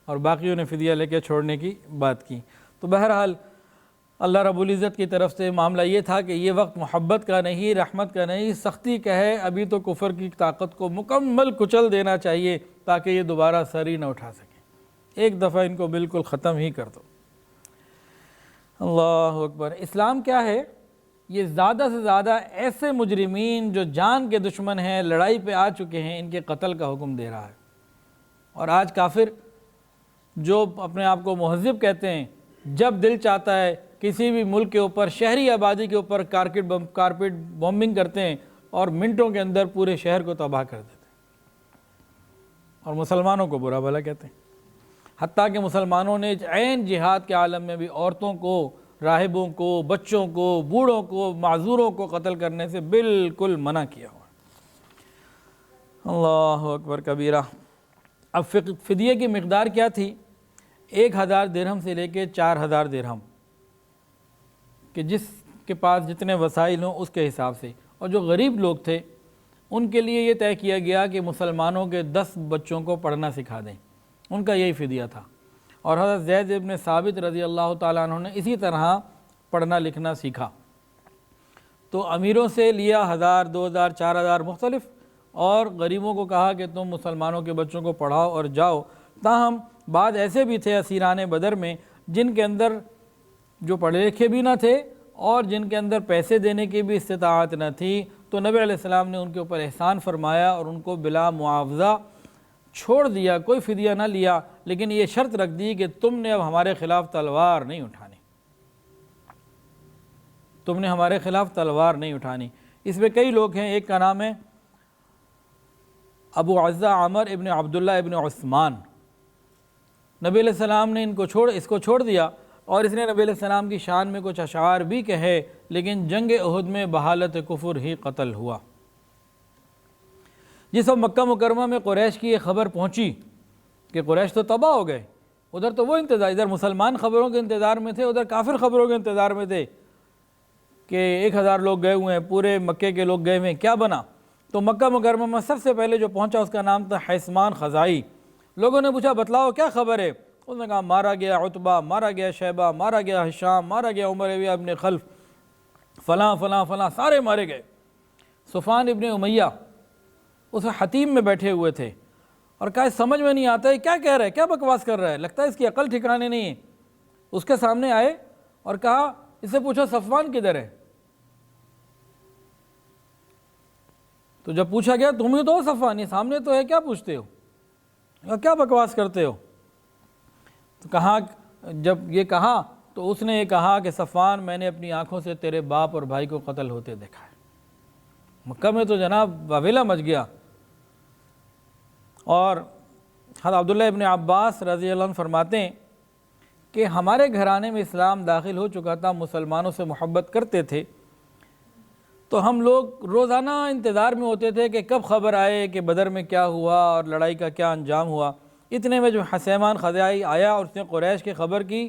اور باقیوں نے فدیہ لے کے چھوڑنے کی بات کی۔ تو بہرحال اللہ رب العزت کی طرف سے معاملہ یہ تھا کہ یہ وقت محبت کا نہیں، رحمت کا نہیں، سختی کا ہے، ابھی تو کفر کی طاقت کو مکمل کچل دینا چاہیے تاکہ یہ دوبارہ سر ہی نہ اٹھا سکے، ایک دفعہ ان کو بالکل ختم ہی کر دو۔ اللہ اکبر۔ اسلام کیا ہے؟ یہ زیادہ سے زیادہ ایسے مجرمین جو جان کے دشمن ہیں، لڑائی پہ آ چکے ہیں، ان کے قتل کا حکم دے رہا ہے۔ اور آج کافر جو اپنے آپ کو مہذب کہتے ہیں، جب دل چاہتا ہے کسی بھی ملک کے اوپر، شہری آبادی کے اوپر کارپیٹ بومبنگ کرتے ہیں اور منٹوں کے اندر پورے شہر کو تباہ کر دیتے ہیں، اور مسلمانوں کو برا بھلا کہتے ہیں۔ حتیٰ کہ مسلمانوں نے عین جہاد کے عالم میں بھی عورتوں کو، راہبوں کو، بچوں کو، بوڑھوں کو، معذوروں کو قتل کرنے سے بالکل منع کیا ہوا۔ اللہ اکبر کبیرہ۔ اب فدیے کی مقدار کیا تھی؟ 1000 درہم سے لے کے 4000 درہم، کہ جس کے پاس جتنے وسائل ہوں اس کے حساب سے۔ اور جو غریب لوگ تھے ان کے لیے یہ طے کیا گیا کہ مسلمانوں کے 10 بچوں کو پڑھنا سکھا دیں، ان کا یہی فدیہ تھا۔ اور حضرت زید ابن ثابت رضی اللہ تعالیٰ عنہ نے اسی طرح پڑھنا لکھنا سیکھا۔ تو امیروں سے لیا 1000 2000 4000 مختلف، اور غریبوں کو کہا کہ تم مسلمانوں کے بچوں کو پڑھاؤ اور جاؤ۔ تاہم بعض ایسے بھی تھے اسیران بدر میں جن کے اندر جو پڑھے لکھے بھی نہ تھے اور جن کے اندر پیسے دینے کی بھی استطاعت نہ تھی، تو نبی علیہ السلام نے ان کے اوپر احسان فرمایا اور ان کو بلا معاوضہ چھوڑ دیا، کوئی فدیہ نہ لیا، لیکن یہ شرط رکھ دی کہ تم نے اب ہمارے خلاف تلوار نہیں اٹھانی، تم نے ہمارے خلاف تلوار نہیں اٹھانی۔ اس میں کئی لوگ ہیں، ایک کا نام ہے ابو عزہ عمر ابن عبداللہ ابن عثمان۔ نبی علیہ السلام نے اس کو چھوڑ دیا اور اس نے نبی علیہ السلام کی شان میں کچھ اشعار بھی کہے، لیکن جنگ احد میں بحالت کفر ہی قتل ہوا۔ جس وقت مکہ مکرمہ میں قریش کی یہ خبر پہنچی کہ قریش تو تباہ ہو گئے، ادھر تو وہ انتظار، ادھر مسلمان خبروں کے انتظار میں تھے، ادھر کافر خبروں کے انتظار میں تھے کہ 1000 لوگ گئے ہوئے ہیں، پورے مکے کے لوگ گئے ہوئے ہیں، کیا بنا؟ تو مکہ مکرمہ میں سب سے پہلے جو پہنچا اس کا نام تھا حیثمان خزائی۔ لوگوں نے پوچھا بتلاؤ کیا خبر ہے؟ اس نے کہا مارا گیا عتبہ، مارا گیا شیبہ، مارا گیا ہشام، مارا گیا عمر ابن خلف، فلاں فلاں فلاں، سارے مارے گئے۔ صفوان ابن امیہ اس حتیم میں بیٹھے ہوئے تھے اور کہا سمجھ میں نہیں آتا ہے کیا کہہ رہا ہے، کیا بکواس کر رہا ہے، لگتا ہے اس کی عقل ٹھکانے نہیں ہے۔ اس کے سامنے آئے اور کہا اس سے پوچھو صفوان کدھر ہے؟ تو جب پوچھا گیا تم ہی تو ہو صفوان، یہ سامنے تو ہے، کیا پوچھتے ہو، کیا بکواس کرتے ہو؟ تو کہا، جب یہ کہا تو اس نے یہ کہا کہ صفوان میں نے اپنی آنکھوں سے تیرے باپ اور بھائی کو قتل ہوتے دیکھا ہے۔ مکہ میں تو جناب واویلا مچ گیا۔ اور حضرت عبداللہ ابن عباس رضی اللہ عنہ فرماتے ہیں کہ ہمارے گھرانے میں اسلام داخل ہو چکا تھا، مسلمانوں سے محبت کرتے تھے، تو ہم لوگ روزانہ انتظار میں ہوتے تھے کہ کب خبر آئے کہ بدر میں کیا ہوا اور لڑائی کا کیا انجام ہوا۔ اتنے میں جو حیثمان خزائی آیا اور اس نے قریش کی خبر کی،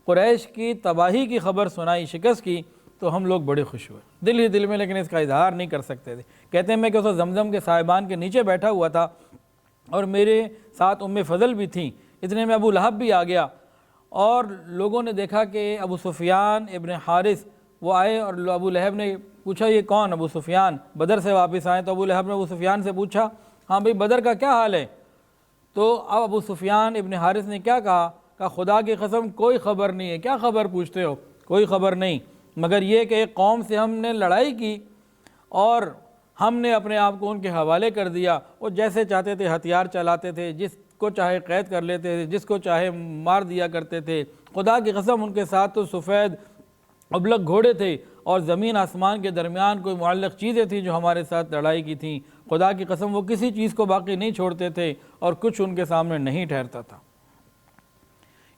قریش کی تباہی کی خبر سنائی، شکست کی، تو ہم لوگ بڑے خوش ہوئے دل ہی دل میں، لیکن اس کا اظہار نہیں کر سکتے تھے۔ کہتے ہیں میں کہ اس وقت زمزم کے صاحبان کے نیچے بیٹھا ہوا تھا اور میرے ساتھ ام فضل بھی تھیں، اتنے میں ابو لہب بھی آ گیا اور لوگوں نے دیکھا کہ ابو سفیان ابن حارث وہ آئے اور ابو لہب نے پوچھا یہ کون؟ ابو سفیان بدر سے واپس آئے۔ تو ابو لہب نے ابو سفیان سے پوچھا ہاں بھئی بدر کا کیا حال ہے؟ تو اب ابو سفیان ابن حارث نے کیا کہا خدا کی قسم کوئی خبر نہیں ہے۔ کیا خبر پوچھتے ہو؟ کوئی خبر نہیں، مگر یہ کہ ایک قوم سے ہم نے لڑائی کی اور ہم نے اپنے آپ کو ان کے حوالے کر دیا، وہ جیسے چاہتے تھے ہتھیار چلاتے تھے، جس کو چاہے قید کر لیتے تھے، جس کو چاہے مار دیا کرتے تھے۔ خدا کی قسم ان کے ساتھ تو سفید ابلق گھوڑے تھے اور زمین آسمان کے درمیان کوئی معلق چیزیں تھیں جو ہمارے ساتھ لڑائی کی تھیں۔ خدا کی قسم وہ کسی چیز کو باقی نہیں چھوڑتے تھے اور کچھ ان کے سامنے نہیں ٹھہرتا تھا۔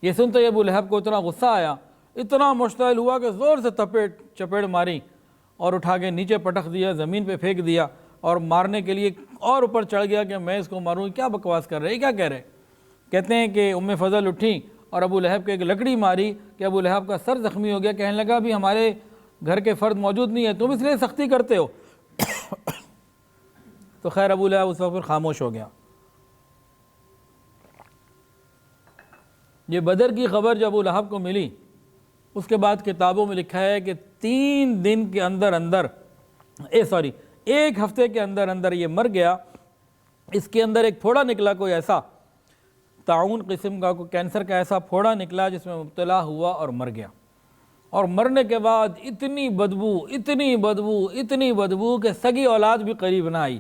یہ سنتے ابو لہب کو اتنا غصہ آیا، اتنا مشتعل ہوا کہ زور سے چپیڑ ماری اور اٹھا کے نیچے پٹک دیا، زمین پہ پھینک دیا اور مارنے کے لیے اور اوپر چڑھ گیا کہ میں اس کو ماروں۔ کیا بکواس کر رہے، کیا کہہ رہے؟ کہتے ہیں کہ ام فضل اٹھی اور ابو لہب کے ایک لکڑی ماری کہ ابو لہب کا سر زخمی ہو گیا۔ کہنے لگا بھی ہمارے گھر کے فرد موجود نہیں ہے، تم اس لیے سختی کرتے ہو۔ تو خیر ابو لہب اس وقت پھر خاموش ہو گیا۔ یہ بدر کی خبر جب ابو لہب کو ملی، اس کے بعد کتابوں میں لکھا ہے کہ 3 دن کے اندر ایک ہفتے کے اندر یہ مر گیا۔ اس کے اندر ایک پھوڑا نکلا، کوئی ایسا طاعون قسم کا، کوئی کینسر کا ایسا پھوڑا نکلا جس میں مبتلا ہوا اور مر گیا۔ اور مرنے کے بعد اتنی بدبو کہ سگی اولاد بھی قریب نہ آئی،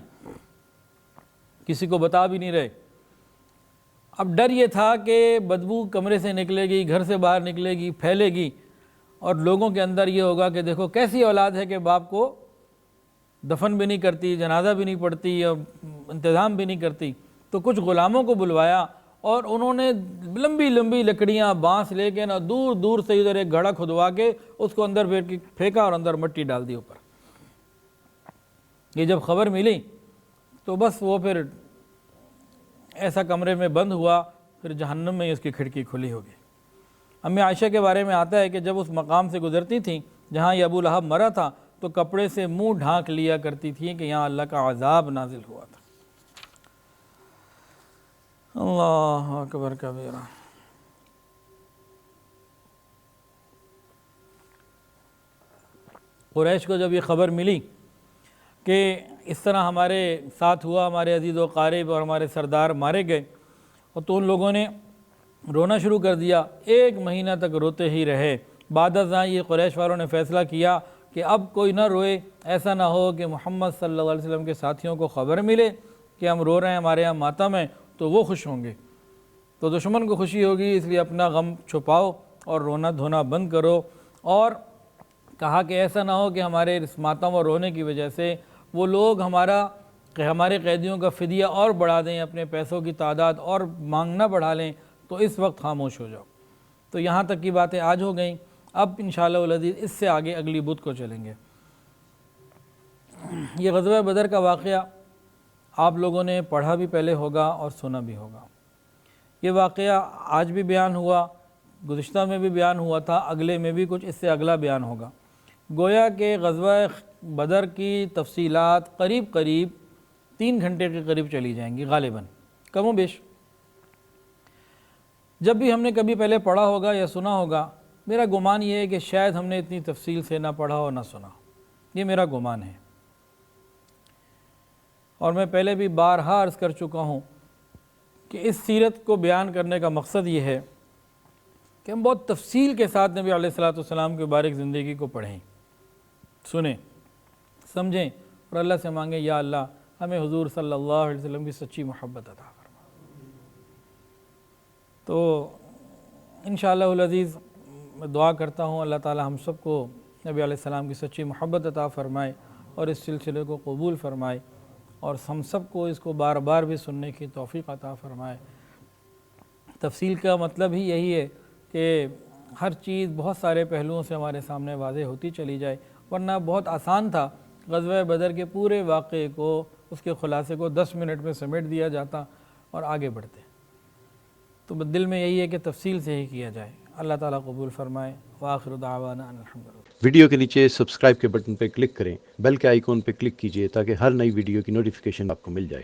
کسی کو بتا بھی نہیں رہے۔ اب ڈر یہ تھا کہ بدبو کمرے سے نکلے گی، گھر سے باہر نکلے گی، پھیلے گی اور لوگوں کے اندر یہ ہوگا کہ دیکھو کیسی اولاد ہے کہ باپ کو دفن بھی نہیں کرتی، جنازہ بھی نہیں پڑھتی اور انتظام بھی نہیں کرتی۔ تو کچھ غلاموں کو بلوایا اور انہوں نے لمبی لکڑیاں بانس لے کے نا دور سے ادھر ایک گڑھا کھدوا کے اس کو اندر پھینکا اور اندر مٹی ڈال دی اوپر۔ یہ جب خبر ملی تو بس وہ پھر ایسا کمرے میں بند ہوا، پھر جہنم میں اس کی کھڑکی کھلی ہوگی۔ امی عائشہ کے بارے میں آتا ہے کہ جب اس مقام سے گزرتی تھیں جہاں یہ ابو لہب مرا تھا تو کپڑے سے منہ ڈھانک لیا کرتی تھیں کہ یہاں اللہ کا عذاب نازل ہوا تھا۔ اللہ اکبر کبیرہ۔ قریش کو جب یہ خبر ملی کہ اس طرح ہمارے ساتھ ہوا، ہمارے عزیز و قارب اور ہمارے سردار مارے گئے، اور تو ان لوگوں نے رونا شروع کر دیا، 1 مہینہ تک روتے ہی رہے۔ بعد ازاں یہ قریش والوں نے فیصلہ کیا کہ اب کوئی نہ روئے، ایسا نہ ہو کہ محمد صلی اللہ علیہ وسلم کے ساتھیوں کو خبر ملے کہ ہم رو رہے ہیں، ہمارے یہاں ماتم ہے، تو وہ خوش ہوں گے، تو دشمن کو خوشی ہوگی، اس لیے اپنا غم چھپاؤ اور رونا دھونا بند کرو۔ اور کہا کہ ایسا نہ ہو کہ ہمارے اس ماتم اور رونے کی وجہ سے وہ لوگ ہمارے قیدیوں کا فدیہ اور بڑھا دیں، اپنے پیسوں کی تعداد اور مانگنا بڑھا لیں، تو اس وقت خاموش ہو جاؤ۔ تو یہاں تک کی باتیں آج ہو گئیں۔ اب انشاءاللہ العزیز اس سے آگے اگلی بدھ کو چلیں گے۔ یہ غزوہ بدر کا واقعہ آپ لوگوں نے پڑھا بھی پہلے ہوگا اور سنا بھی ہوگا۔ یہ واقعہ آج بھی بیان ہوا، گزشتہ میں بھی بیان ہوا تھا، اگلے میں بھی کچھ اس سے اگلا بیان ہوگا۔ گویا کہ غزوہ بدر کی تفصیلات قریب 3 گھنٹے کے قریب چلی جائیں گی غالباً، کم و بیش۔ جب بھی ہم نے کبھی پہلے پڑھا ہوگا یا سنا ہوگا، میرا گمان یہ ہے کہ شاید ہم نے اتنی تفصیل سے نہ پڑھا اور نہ سنا، یہ میرا گمان ہے۔ اور میں پہلے بھی بارہا عرض کر چکا ہوں کہ اس سیرت کو بیان کرنے کا مقصد یہ ہے کہ ہم بہت تفصیل کے ساتھ نبی علیہ الصلوۃ والسلام کی مبارک زندگی کو پڑھیں، سنیں، سمجھیں، اور اللہ سے مانگیں یا اللہ ہمیں حضور صلی اللہ علیہ وسلم کی سچی محبت عطا فرما۔ تو انشاءاللہ العزیز میں دعا کرتا ہوں اللہ تعالی ہم سب کو نبی علیہ السلام کی سچی محبت عطا فرمائے اور اس سلسلے کو قبول فرمائے، اور ہم سب کو اس کو بار بار بھی سننے کی توفیق عطا فرمائے۔ تفصیل کا مطلب ہی یہی ہے کہ ہر چیز بہت سارے پہلوؤں سے ہمارے سامنے واضح ہوتی چلی جائے، ورنہ بہت آسان تھا غزوہ بدر کے پورے واقعے کو، اس کے خلاصے کو 10 منٹ میں سمیٹ دیا جاتا اور آگے بڑھتے۔ تو دل میں یہی ہے کہ تفصیل سے ہی کیا جائے۔ اللہ تعالیٰ قبول فرمائے۔ وآخر دعوانا ان الحمدللہ۔ ویڈیو کے نیچے سبسکرائب کے بٹن پہ کلک کریں، بیل کے آئیکن پہ کلک کیجئے تاکہ ہر نئی ویڈیو کی نوٹیفیکیشن آپ کو مل جائے۔